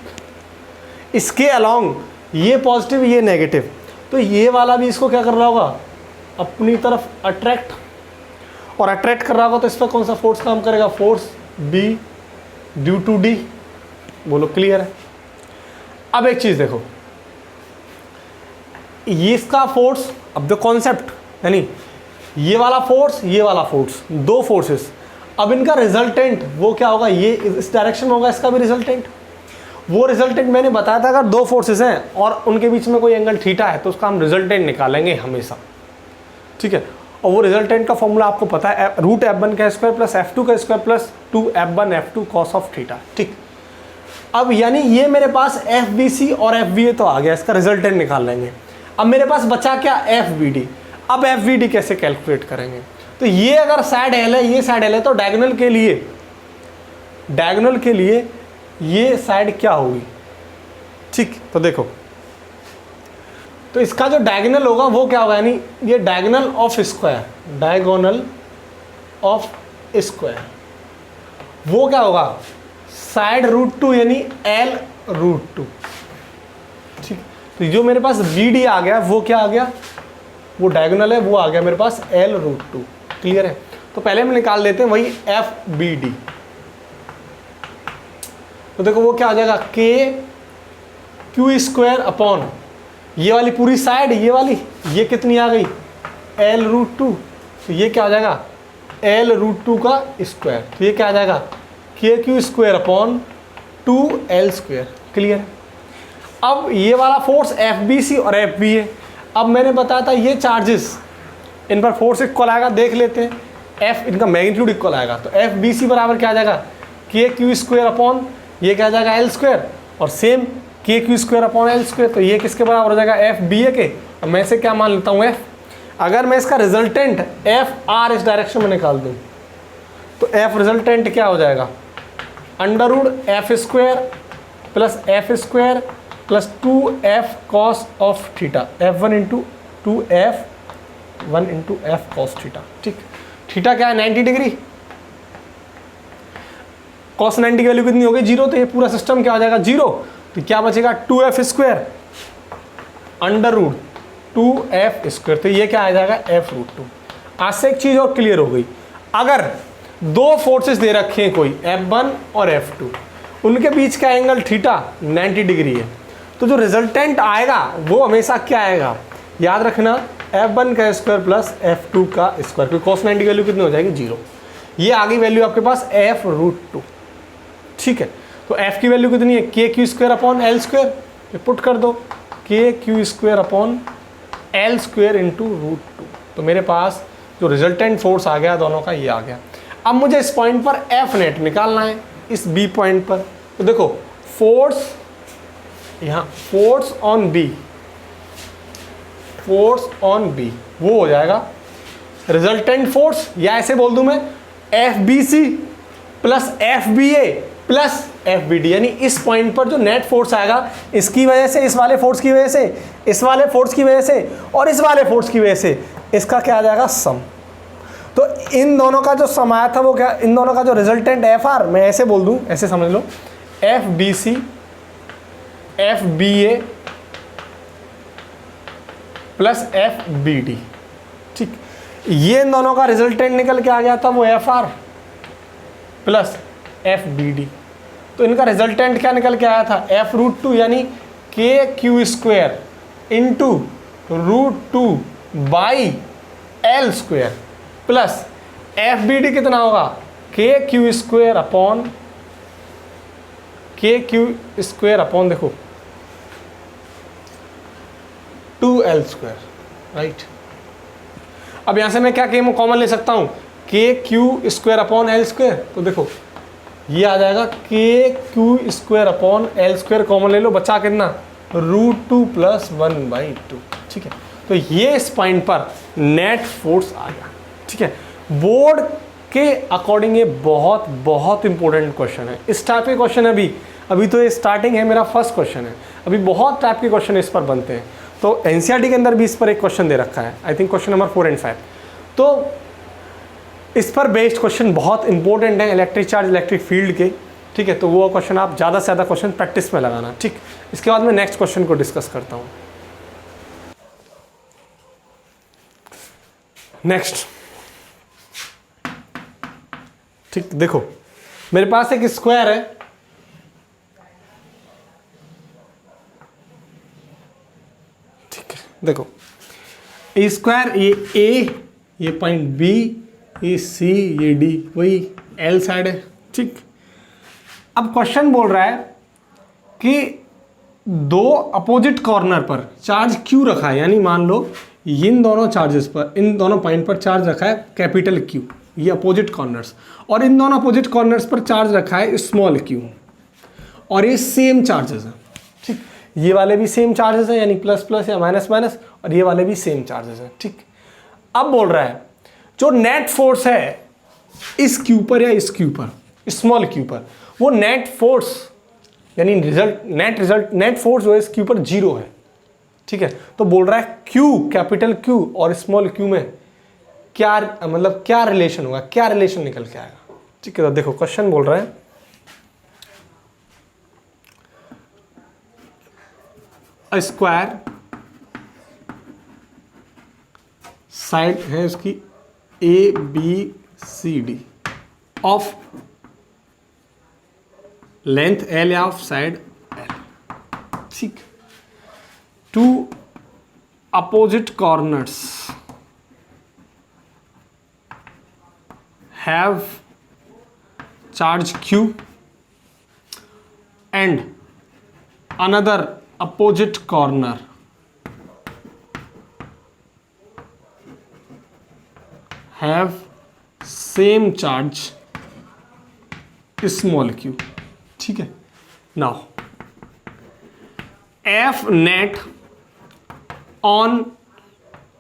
इसके अलोंग ये पॉजिटिव ये नेगेटिव, तो ये वाला भी इसको क्या कर रहा होगा, अपनी तरफ अट्रैक्ट, और अट्रैक्ट कर रहा होगा, तो इस पर कौन सा फोर्स काम करेगा, force B due to D। बोलो क्लियर है। अब एक चीज देखो, ये इसका फोर्स, अब द कॉन्सेप्ट, यानी ये वाला फोर्स, दो फोर्सेस, अब इनका रिजल्टेंट वो क्या होगा, ये इस डायरेक्शन में होगा, इसका भी रिजल्टेंट। वो रिजल्टेंट मैंने बताया था, अगर दो फोर्सेस हैं और उनके बीच में कोई एंगल थीटा है, तो उसका हम रिजल्टेंट निकालेंगे हमेशा, ठीक है। और वो रिजल्टेंट का फॉर्मूला आपको पता है, रूट F1 का स्क्वायर प्लस F2 का square plus 2F1 F2 cos of theta, ठीक। अब यानी ये मेरे पास FBC और FBA तो आ गया, इसका रिजल्टेंट निकाल लेंगे। अब मेरे पास बचा क्या, FBD। अब FBD कैसे कैलकुलेट करेंगे, तो ये अगर साइड L है, ये साइड L है, तो डायगोनल के लिए ये साइड क्या होगी, ठीक। तो देखो, तो इसका जो डायगोनल होगा वो क्या होगा, यानी ये डायगोनल ऑफ स्क्वायर, वो क्या होगा, साइड रूट 2 यानी L रूट 2, ठीक। तो जो मेरे पास BD आ गया वो क्या आ गया, वो डायगोनल है, वो आ गया मेरे पास L रूट 2, क्लियर है। तो पहले हम निकाल देते हैं वही FBD। तो देखो वो क्या आ जाएगा, KQ स्क्वायर अपॉन ये वाली पूरी साइड, ये वाली, ये कितनी आ गई, L रूट 2, तो ये क्या आ जाएगा, L रूट 2 का स्क्वायर, तो ये क्या आ जाएगा, KQ square upon 2L square, clear है। अब ये वाला फोर्स FBC और FBA, अब मैंने बताया था ये चार्जेस, इन पर फोर्स इक्वल आएगा, देख लेते हैं, F इनका मैग्नीट्यूड इक्वल आएगा, तो FBC बराबर क्या आ जाएगा, KQ स्क्वायर अपॉन ये क्या आ जाएगा L स्क्वायर, और same KQ square upon L square, तो ये किसके बराबर हो जाएगा, FBA के। और मैं से क्या मान लेता हूँ, F। अगर मैं इसका रिजल्टेंट FR इस डायरेक्शन में निकाल दूँ, तो F रिजल्टेंट क्या हो जाएगा, under root F square plus F square plus 2F cos of theta, F1 into 2F1 into F cos theta, ठीक। थीटा क्या है, 90 डिग्री, कॉस 90 की वैल्यू कितनी होगी, 0, तो ये पूरा सिस्टम क्या हो जाएगा, 0। तो क्या बचेगा, 2F square under root 2F square, तो ये क्या आ जाएगा, F रूट 2। आज से एक चीज़ और क्लियर हो गई, अगर दो फोर्सेस दे रखे हैं कोई F1 और F2, उनके बीच का एंगल थीटा 90 डिग्री है, तो जो रिजल्टेंट आएगा वो हमेशा क्या आएगा, याद रखना, F1 का स्क्वायर प्लस F2 का स्क्वायर, क्योंकि cos 90 की वैल्यू कितनी हो जाएगी, 0। ये आ गई वैल्यू आपके पास F रूट 2, ठीक है। तो F की वैल्यू कितनी है, KQ square upon L square, ये पुट कर दो, KQ square upon L square into root 2, तो मेरे पास जो रिजल्टेंट फोर्स आ गया दोनों का ये आ गया। अब मुझे इस पॉइंट पर F नेट निकालना है, इस B पॉइंट पर। तो देखो फोर्स, यहाँ फोर्स ऑन B वो हो जाएगा रिजल्टेंट फोर्स, या ऐसे बोल दूं मैं FBC plus FBA plus FBD, यानी इस पॉइंट पर जो नेट फोर्स आएगा इसकी वजह से, इस वाले फोर्स की वजह से, इस वाले फोर्स की वजह से और इस वाले फोर्स की वजह से, इसका क्या आ जाएगा, सम। तो इन दोनों का जो सम आया था वो क्या, इन दोनों का जो रिजल्टेंट FR, मैं ऐसे बोल दूं, ऐसे समझ लो, FBC FBA प्लस FBD, ठीक। ये इन दोनों का रिजल्टेंट निकल के आ गया था वो FR प्लस FBD, तो इनका रिजल्टेंट क्या निकल के आया था, F रूट 2, यानी के Q square into √2/L² plus FBD कितना होगा, के क्यू स्क्वायर अपॉन देखो 2L², राइट। अब यहां से मैं क्या कॉमन ले सकता हूं, के क्यू स्क्वायर अपॉन L², तो देखो ये आ जाएगा के Q square upon L² common ले लो, बचा कितना √2 + 1/2, ठीक है। तो ये इस पॉइंट पर नेट फोर्स आ गया, ठीक है। बोर्ड के अकॉर्डिंग ये बहुत बहुत इंपॉर्टेंट क्वेश्चन है। इस टाइप के क्वेश्चन अभी तो ये स्टार्टिंग है, मेरा फर्स्ट क्वेश्चन है, अभी बहुत टाइप के क्वेश्चन इस पर बनते हैं। तो एनसीईआरटी के अंदर भी इस पर एक क्वेश्चन दे रखा है, आई थिंक क्वेश्चन नंबर 4 और 5। तो इस पर बेस्ड क्वेश्चन बहुत इंपॉर्टेंट है इलेक्ट्रिक चार्ज इलेक्ट्रिक फील्ड के, ठीक है। तो वो क्वेश्चन आप ज़्यादा से ज़्यादा क्वेश्चन प्रैक्टिस में लगाना, ठीक। इसके बाद मैं नेक्स्ट क्वेश्चन को डिस्कस करता हूँ। नेक्स्ट, ठीक, देखो मेरे पास एक स्क्वायर है, ठीक है। देखो ए स्क्वायर, ये ए, ये पॉइंट बी, ये सी, ये डी, वही एल साइड है, ठीक। अब क्वेश्चन बोल रहा है कि दो अपोजिट कॉर्नर पर चार्ज क्यू रखा है, यानी मान लो इन दोनों चार्जेस पर, इन दोनों पॉइंट पर चार्ज रखा है कैपिटल क्यू, ये अपोजिट कॉर्नर्स, और इन दोनों अपोजिट कॉर्नर्स पर चार्ज रखा है स्मॉल क्यू, और ये सेम चार्जेस हैं, ठीक। ये वाले भी सेम चार्जेस हैं, यानी प्लस प्लस या माइनस माइनस, और ये वाले भी सेम चार्जेस हैं, ठीक। अब बोल रहा है जो नेट फोर्स है इस क्यू पर या इस क्यू पर, स्मॉल क्यू पर, वो नेट फोर्स यानी नेट फोर्स जो है इस क्यू पर 0 है, ठीक है। तो बोल रहा है क्यू, कैपिटल क्यू और स्मॉल क्यू में क्या मतलब क्या रिलेशन होगा, क्या रिलेशन निकल के आएगा, ठीक है। तो देखो क्वेश्चन बोल रहा है अ स्क्वायर साइड है उसकी ABCD ऑफ लेंथ L या ऑफ साइड L, ठीक। Two opposite corners have charge Q and another opposite corner have same charge small q, ठीक है। now F net on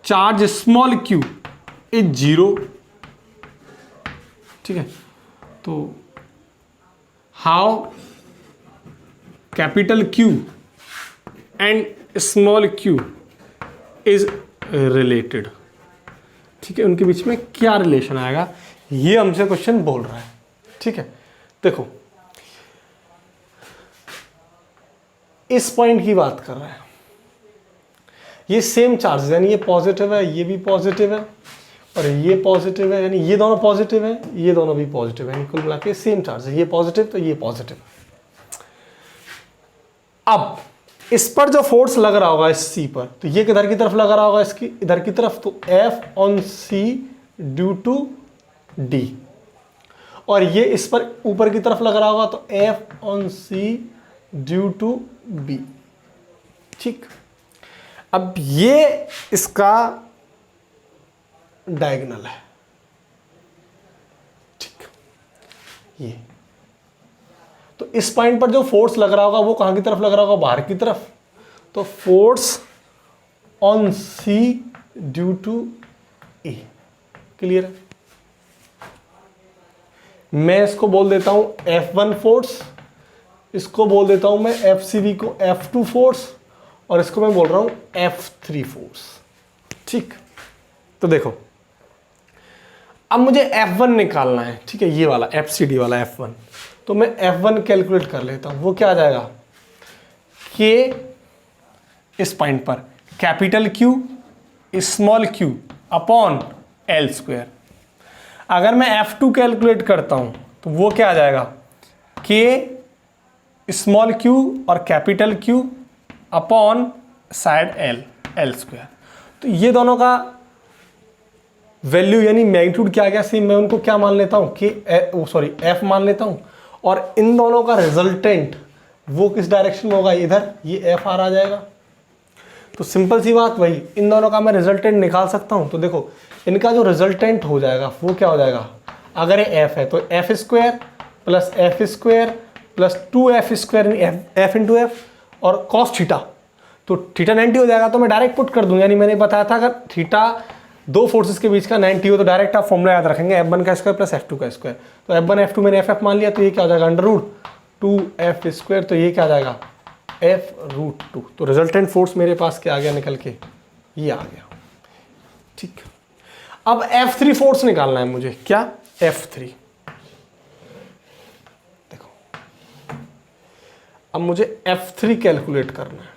charge small q is 0, ठीक है। तो how capital Q and small q is related, ठीक है। उनके बीच में क्या रिलेशन आएगा, ये हमसे क्वेश्चन बोल रहा है, ठीक है। देखो इस पॉइंट की बात कर रहा है, ये सेम चार्ज यानी ये पॉजिटिव है, ये भी पॉजिटिव है, और ये पॉजिटिव है, यानी ये दोनों पॉजिटिव है, ये दोनों भी पॉजिटिव है, यानी कुल मिला के सेम चार्ज है, ये पॉजिटिव तो ये पॉजिटिव। अब इस पर जो फोर्स लग रहा होगा इस सी पर, तो ये किधर की तरफ लग रहा होगा, इसकी इधर की तरफ, तो F on C due to D, और ये इस पर ऊपर की तरफ लग रहा होगा तो F on C due to B, ठीक। अब ये इसका डायगोनल है, ठीक। ये तो इस पॉइंट पर जो फोर्स लग रहा होगा वो कहां की तरफ लग रहा होगा, बाहर की तरफ, तो force on C due to A, clear है। मैं इसको बोल देता हूं F1 फोर्स, इसको बोल देता हूं मैं FCV को F2 फोर्स, और इसको मैं बोल रहा हूं F3 फोर्स, ठीक। तो देखो अब मुझे F1 निकालना है, ठीक है, ये वाला FCD वाला F1, तो मैं F1 कैलकुलेट कर लेता हूं। वो क्या आ जाएगा, K इस पॉइंट पर capital Q small q upon L²। अगर मैं F2 कैलकुलेट करता हूं तो वो क्या आ जाएगा, K स्मॉल q और capital Q upon side L, L square. तो ये दोनों का वैल्यू यानी मैग्नीट्यूड क्या गया सेम, मैं उनको क्या मान लेता हूँ कि एफ मान लेता हूँ, और इन दोनों का रिजल्टेंट वो किस डायरेक्शन में होगा, इधर ये एफ आर आ जाएगा। तो सिंपल सी बात वही, इन दोनों का मैं रिजल्टेंट निकाल सकता हूँ। तो देखो इनका जो रिजल्टेंट हो जाएगा वो क्या हो जाएगा, अगर ये एफ है तो F square plus 2f square F into F और कॉस थीटा, तो थीटा 90 हो जाएगा। तो मैं डायरेक्ट पुट कर दूंगा, यानी मैंने बताया था अगर थीटा दो फोर्सेस के बीच का 90 हो तो डायरेक्ट आप फॉर्मूला याद रखेंगे f1 का स्क्वायर प्लस f2 का स्क्वायर। तो f1 f2 मैंने ff मान लिया, तो ये क्या हो जाएगा अंडर रूट 2f स्क्वायर, तो ये क्या आ जाएगा f√2। तो रिजल्टेंट फोर्स मेरे पास क्या आ गया निकल के, ये आ गया। ठीक, अब F3 फोर्स निकालना है मुझे, क्या F3, देखो अब मुझे F3 कैलकुलेट करना है।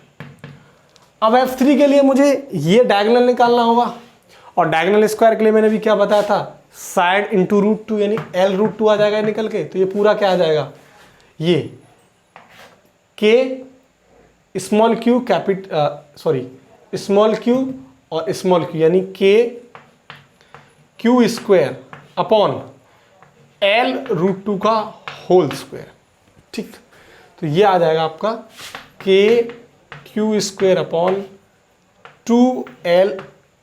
अब F3 के लिए मुझे ये डायगोनल निकालना होगा, और डायगोनल स्क्वायर के लिए मैंने भी क्या बताया था, साइड इंटू √2 यानी L√2 आ जाएगा निकल के। तो ये पूरा क्या आ जाएगा, ये K small Q small Q और स्मॉल क्यू यानी Q स्क्वायर अपॉन L√2 का होल स्क्वायर। ठीक, तो ये आ जाएगा आपका Q square upon 2L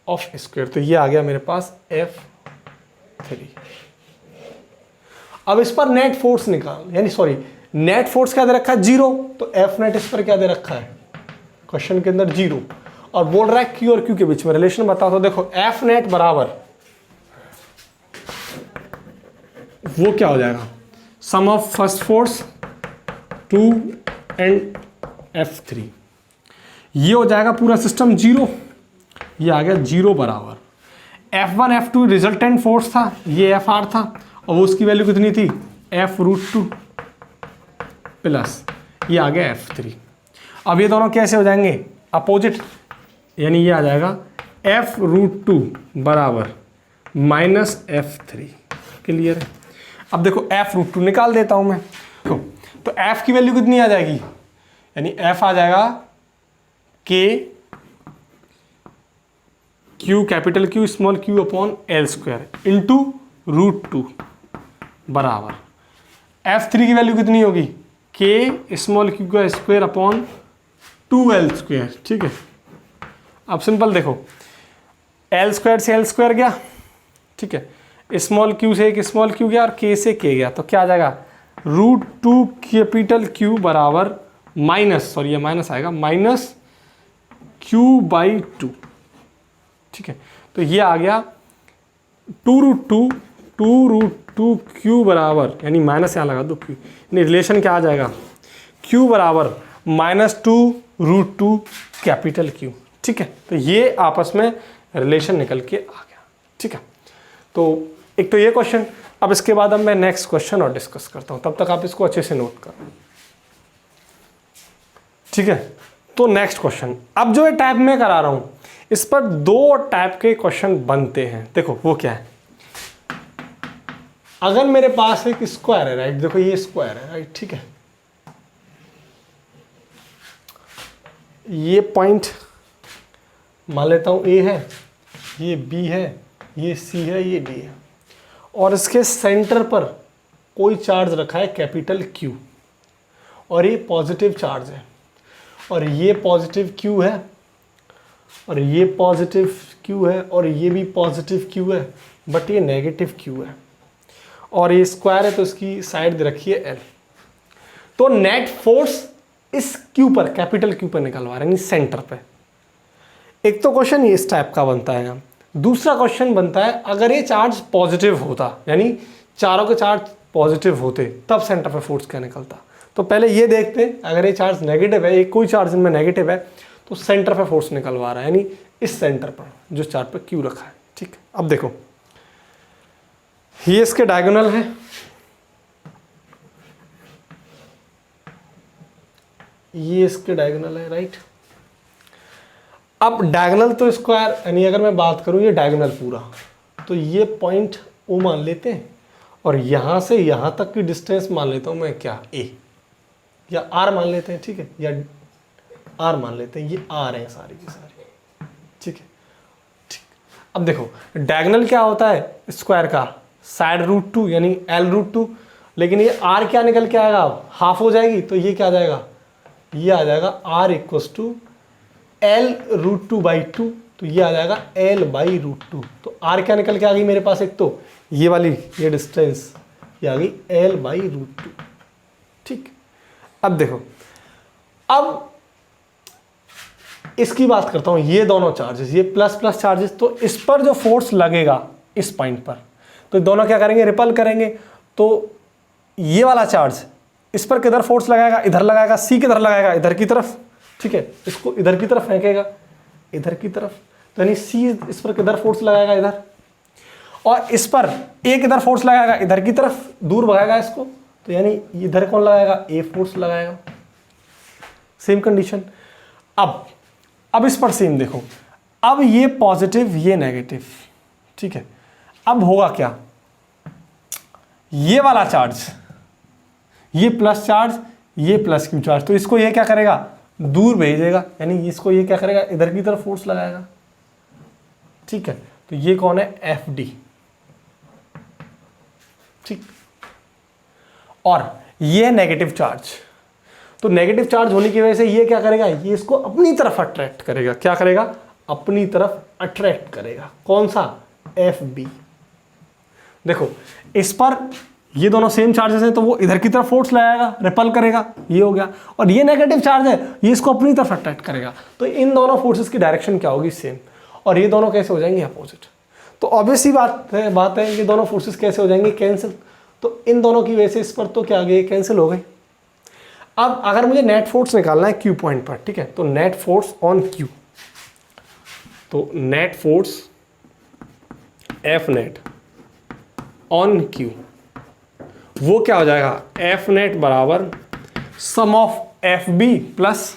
of square. तो ये आ गया मेरे पास F3। अब इस पर नेट फोर्स निकाल, यानी नेट फोर्स क्या दे रखा है 0, तो F नेट इस पर क्या दे रखा है क्वेश्चन के अंदर 0, और बोल रहा है Q और Q के बीच में रिलेशन बताओ। तो देखो F नेट बराबर वो क्या हो जाएगा, sum of first force 2 and F3, ये हो जाएगा पूरा सिस्टम 0, ये आ गया 0 बराबर F1 F2 रिजल्टेंट फोर्स था, ये Fr था, और वो उसकी वैल्यू कितनी थी F√2 प्लस ये आ गया F3। अब ये दोनों कैसे हो जाएंगे अपोजिट, यानी ये आ जाएगा F√2 बराबर माइनस F3। क्लियर है। अब देखो F√2 निकाल देता हूं मैं, तो F की वैल्यू कितनी आ जाएगी, यानी F आ जाएगा Q capital Q small q upon L square into √2 बराबर F3 की वैल्यू कितनी होगी K स्मॉल q का स्क्वायर अपॉन 2L स्क्वायर। ठीक है, अब सिंपल देखो L स्क्वायर से L स्क्वायर गया, ठीक है, स्मॉल q से एक स्मॉल q गया और K से K गया, तो क्या आ जाएगा √2 कैपिटल Q बराबर माइनस, ये माइनस आएगा माइनस Q/2। ठीक है, तो ये आ गया 2√2 Q बराबर, यानी माइनस यहाँ लगा दो Q, यानी रिलेशन क्या आ जाएगा Q बराबर -2√2 कैपिटल Q। ठीक है, तो ये आपस में रिलेशन निकल के आ गया। ठीक है, तो एक तो ये क्वेश्चन, अब इसके बाद अब मैं नेक्स्ट क्वेश्चन और डिस्कस करता हूँ, तब तक आप इसको अच्छे से नोट करो। ठीक है, तो नेक्स्ट क्वेश्चन, अब जो ये टाइप में करा रहा हूँ इस पर दो टाइप के क्वेश्चन बनते हैं। देखो वो क्या है, अगर मेरे पास एक स्क्वायर है, राइट, देखो ये स्क्वायर है, राइट, ठीक है, ये पॉइंट मान लेता हूं A है, ये B है, ये C है, ये D है, और इसके सेंटर पर कोई चार्ज रखा है कैपिटल Q, और ये पॉजिटिव चार्ज है, और ये पॉजिटिव Q है, और ये पॉजिटिव Q है, और ये भी पॉजिटिव Q है, बट ये नेगेटिव Q है, और ये स्क्वायर है तो इसकी साइड दे रखी है L। तो नेट फोर्स इस Q पर, कैपिटल Q पर निकलवा रहे हैं, सेंटर पे। एक तो क्वेश्चन ये इस टाइप का बनता है। दूसरा क्वेश्चन बनता है अगर ये चार्ज पॉजिटिव होता, यानी चारों के चार्ज पॉजिटिव होते, तब सेंटर पे फोर्स क्या निकलता। तो पहले ये देखते हैं, अगर ये चार्ज नेगेटिव है, एक कोई चार्ज इनमें नेगेटिव है, तो सेंटर पे फोर्स निकलवा रहा है, यानी इस सेंटर पर जो चार्ज पे Q रखा है। ठीक, अब देखो ये इसके डायगोनल है, ये इसके डायगोनल है, राइट। अब डायगोनल तो स्क्वायर, यानी अगर मैं बात करूं ये डायगोनल पूरा, तो ये पॉइंट O मान लेते हैं, और यहां से यहां तक की डिस्टेंस मान लेता हूं मैं क्या A या R मान लेते हैं। ठीक है, या आर मान लेते हैं, ये आर है सारी की सारी, ठीक है। ठीक, अब देखो डायगोनल क्या होता है स्क्वायर का, साइड रूट 2 यानी L रूट 2, लेकिन ये आर क्या निकल के आएगा, अब हाफ हो जाएगी, तो ये क्या आ जाएगा, ये आ जाएगा R equals to L root 2 by 2, तो ये आ जाएगा L बाई रूट 2। तो आर क्या निकल के आ गई मेरे पास, एक तो ये वाली ये डिस्टेंस ये आ गई L बाई रूट 2, ठीक। अब देखो, अब इसकी बात करता हूं, ये दोनों चार्जेस, ये प्लस प्लस चार्जेस, तो इस पर जो फोर्स लगेगा इस पॉइंट पर, तो दोनों क्या करेंगे, रिपल करेंगे। तो ये वाला चार्ज इस पर किधर फोर्स लगाएगा, इधर लगाएगा, सी किधर लगाएगा, इधर की तरफ, ठीक है। इसको इधर की तरफ फेंकेगा, इधर की तरफ, तो यानी सी इस पर किधर फोर्स लगाएगा, इधर, और इस पर ए किधर फोर्स लगाएगा, इधर की तरफ, दूर भगाएगा इसको, तो यानी इधर कौन लगाएगा, ए फोर्स लगाएगा। Same condition. अब इस पर सेम देखो, अब ये पॉजिटिव ये नेगेटिव, ठीक है। अब होगा क्या, ये वाला चार्ज, ये प्लस चार्ज, ये प्लस क्यू चार्ज, तो इसको ये क्या करेगा, दूर भेजेगा, यानी इसको ये क्या करेगा, इधर की तरफ फोर्स लगाएगा, ठीक है। तो ये कौन है, एफ डी, ठीक। और ये नेगेटिव चार्ज, तो नेगेटिव चार्ज होने की वजह से ये क्या करेगा, ये इसको अपनी तरफ अट्रैक्ट करेगा, क्या करेगा, अपनी तरफ अट्रैक्ट करेगा, कौन सा, एफ बी। देखो इस पर ये दोनों सेम चार्जेस हैं, तो वो इधर की तरफ फोर्स लगाएगा, रिपल करेगा, ये हो गया, और ये नेगेटिव चार्ज है, ये इसको अपनी तरफ अट्रैक्ट करेगा, तो इन दोनों फोर्सेस की डायरेक्शन क्या होगी, सेम, और ये दोनों कैसे हो जाएंगे, अपोजिट। तो ऑब्वियसली बात है ये दोनों फोर्सेस कैसे हो जाएंगे, कैंसिल। तो इन दोनों की वजह से इस पर तो क्या आ गए, कैंसिल हो गए। अब अगर मुझे नेट फोर्स निकालना है क्यू पॉइंट पर, ठीक है, तो नेट फोर्स ऑन क्यू, तो net force F net on Q, वो क्या हो जाएगा, एफ नेट बराबर sum of F B plus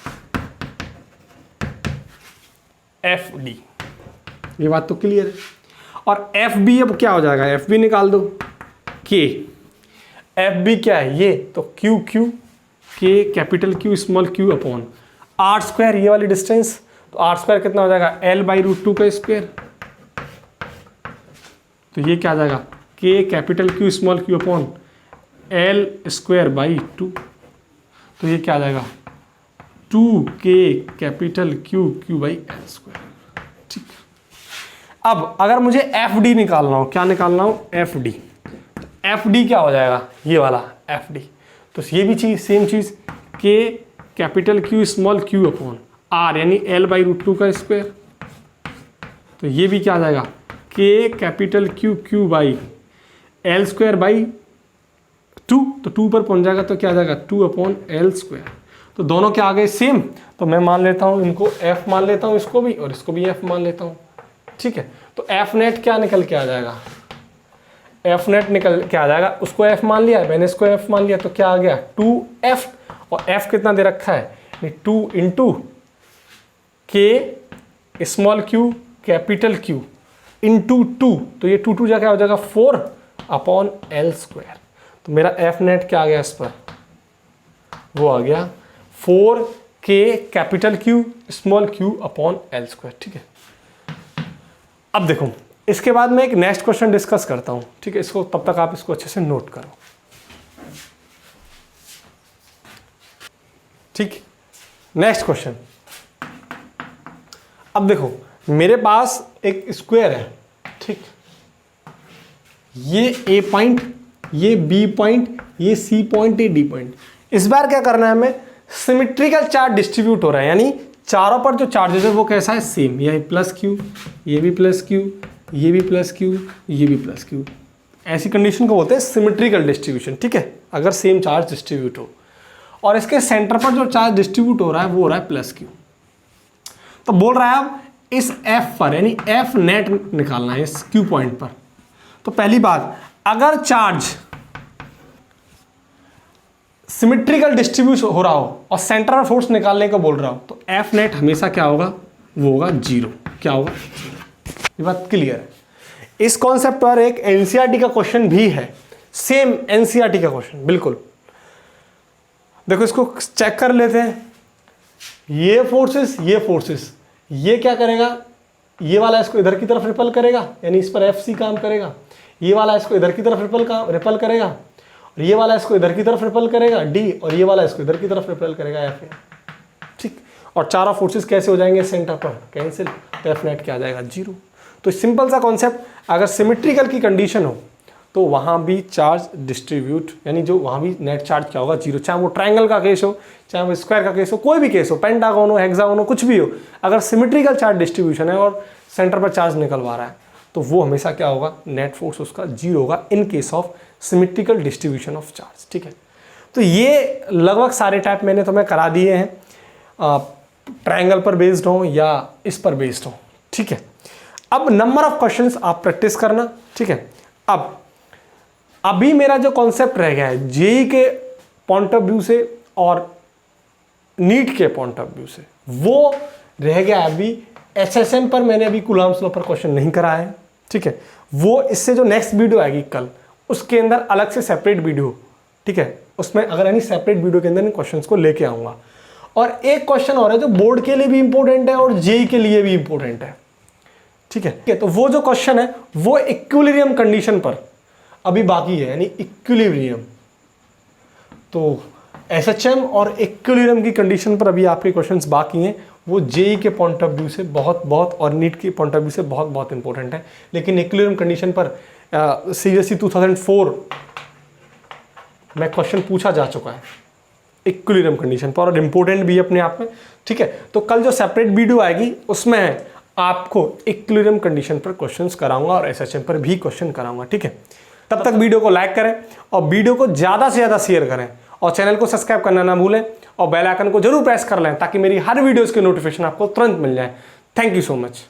F D. ये बात तो क्लियर है। और एफ बी अब क्या हो जाएगा, एफ बी निकाल दो, के एफ बी क्या है ये, तो Q Q K capital Q small Q upon R square, ये वाली डिस्टेंस, तो आर स्क्वायर कितना हो जाएगा, एल बाई रूट 2 का स्क्वायर, तो ये क्या आ जाएगा, के capital Q small Q upon L square by 2, तो ये क्या आ जाएगा, 2k capital Q Q by L square, ठीक। अब अगर मुझे एफ डी निकालना हो, क्या निकालना हो, एफ डी, एफ डी क्या हो जाएगा, ये वाला एफ डी, तो ये भी चीज सेम चीज, K capital Q small Q upon R यानी एल बाई रूट 2 का स्क्वायर, तो ये भी क्या आ जाएगा, के capital Q Q by L square by 2, तो 2 पर पहुंच जाएगा, तो क्या आ जाएगा, 2 अपॉन एल स्क्वायर। तो दोनों क्या आ गए, सेम। तो मैं मान लेता हूं इनको एफ मान लेता हूं, इसको भी और इसको भी एफ मान लेता हूं, ठीक है। तो एफ नेट क्या निकल के आ जाएगा, एफ नेट निकल के आ जाएगा, उसको एफ मान लिया, मैंने इसको एफ मान लिया, तो क्या आ गया, 2f, और f कितना दे रखा है, 2 इंटू के small Q capital Q into 2, तो ये 2 क्या हो जाएगा, 4 अपॉन एल स्क्वायर। तो मेरा एफ नेट क्या आ गया इस पर, वो आ गया 4k capital Q small Q upon L square, ठीक है। अब देखो इसके बाद मैं एक नेक्स्ट क्वेश्चन डिस्कस करता हूं, ठीक है, इसको तब तक आप इसको अच्छे से नोट करो, ठीक। नेक्स्ट क्वेश्चन, अब देखो मेरे पास एक स्क्वायर है, ठीक, ये ए पॉइंट, ये बी पॉइंट, ये सी पॉइंट, ये डी पॉइंट। इस बार क्या करना है हमें, सिमेट्रिकल चार्ज डिस्ट्रीब्यूट हो रहा है, यानी चारों पर जो चार्जेस है वो कैसा है, सेम, ये प्लस क्यू, ये भी प्लस क्यू, ये भी प्लस क्यू, ये भी प्लस क्यू। ऐसी कंडीशन को बोलते हैं सिमेट्रिकल डिस्ट्रीब्यूशन, ठीक है, अगर सेम चार्ज डिस्ट्रीब्यूट हो और इसके सेंटर पर जो चार्ज डिस्ट्रीब्यूट हो रहा है वो हो रहा है प्लस क्यू। तो बोल रहा है अब इस एफ पर, यानी एफ नेट निकालना है इस क्यू पॉइंट पर। तो पहली बात, अगर चार्ज सिमेट्रिकल डिस्ट्रीब्यूट हो रहा हो और सेंटर ऑफ फोर्स निकालने को बोल रहा हो, तो एफ नेट हमेशा क्या होगा, वो होगा 0। क्या होगा, ये बात क्लियर है। इस कॉन्सेप्ट पर एक एनसीईआरटी का क्वेश्चन भी है, सेम एनसीईआरटी का क्वेश्चन बिल्कुल। देखो इसको चेक कर लेते हैं। ये फोर्सेस ये क्या करेगा, ये वाला इसको इधर की तरफ रिपल करेगा, यानी इस पर FC काम करेगा। ये वाला इसको इधर की तरफ रिपल करेगा, और ये वाला इसको इधर की तरफ रिपल करेगा D, और ये वाला इसको इधर की तरफ रिपल करेगा F। ठीक, और चारों फोर्सेस कैसे हो जाएंगे सेंटर पर, कैंसिल, तो F नेट क्या आ जाएगा 0। तो सिंपल सा कॉन्सेप्ट, अगर सिमेट्रिकल की कंडीशन हो तो वहाँ भी चार्ज डिस्ट्रीब्यूट, यानी जो वहाँ भी नेट चार्ज क्या होगा 0, चाहे वो ट्रायंगल का केस हो, चाहे वो स्क्वायर का केस हो, कोई भी केस हो, पेंटागन हो, हेक्सागन हो, कुछ भी हो, अगर सिमेट्रिकल चार्ज डिस्ट्रीब्यूशन है और सेंटर पर चार्ज निकलवा रहा है तो वो हमेशा क्या होगा, नेट फोर्स उसका 0 होगा in case of symmetrical distribution of charge. ठीक है, तो ये लगभग सारे टाइप मैंने तुम्हें करा दिए हैं, ट्रायंगल पर बेस्ड हो या इस पर बेस्ड हो। ठीक है, अब नंबर ऑफ क्वेश्चंस आप प्रैक्टिस करना। ठीक है, अब अभी मेरा जो कॉन्सेप्ट रह गया है जेई के पॉइंट ऑफ व्यू से और नीट के पॉइंट ऑफ व्यू से, वो रह गया अभी एसएसएम पर। मैंने अभी कूलॉम्स लॉ पर क्वेश्चन नहीं कराया है। ठीक है, वो इससे जो नेक्स्ट वीडियो आएगी कल, उसके अंदर अलग से सेपरेट वीडियो, ठीक है, उसमें अगर यानी सेपरेट वीडियो के अंदर इन क्वेश्चंस को लेके आऊंगा। और एक क्वेश्चन और है जो बोर्ड के लिए भी इंपॉर्टेंट है और जेई के लिए भी इंपॉर्टेंट है। ठीक है, तो वो जो क्वेश्चन है वो इक्विलिब्रियम कंडीशन पर अभी बाकी है, यानी इक्विलिब्रियम। तो एसएचएम और इक्विलिब्रियम की कंडीशन पर अभी आपके क्वेश्चंस बाकी हैं, वो जेई के पॉइंट ऑफ व्यू से बहुत और नीट के पॉइंट ऑफ व्यू से बहुत इंपॉर्टेंट है। लेकिन इक्विलिब्रियम कंडीशन पर सीबीएसई 2004 में क्वेश्चन पूछा जा चुका है इक्विलिब्रियम कंडीशन पर, और इंपॉर्टेंट भी है अपने आप में। ठीक है, तो कल जो सेपरेट वीडियो आएगी उसमें आपको इक्विलिब्रियम कंडीशन पर क्वेश्चंस कराऊंगा और एसएचएम पर भी क्वेश्चन कराऊंगा। ठीक है, तब तक वीडियो को लाइक करें और वीडियो को ज़्यादा से ज़्यादा शेयर करें और चैनल को सब्सक्राइब करना ना भूलें और बेल आइकन को जरूर प्रेस कर लें ताकि मेरी हर वीडियोज़ की नोटिफिकेशन आपको तुरंत मिल जाए। Thank you so much.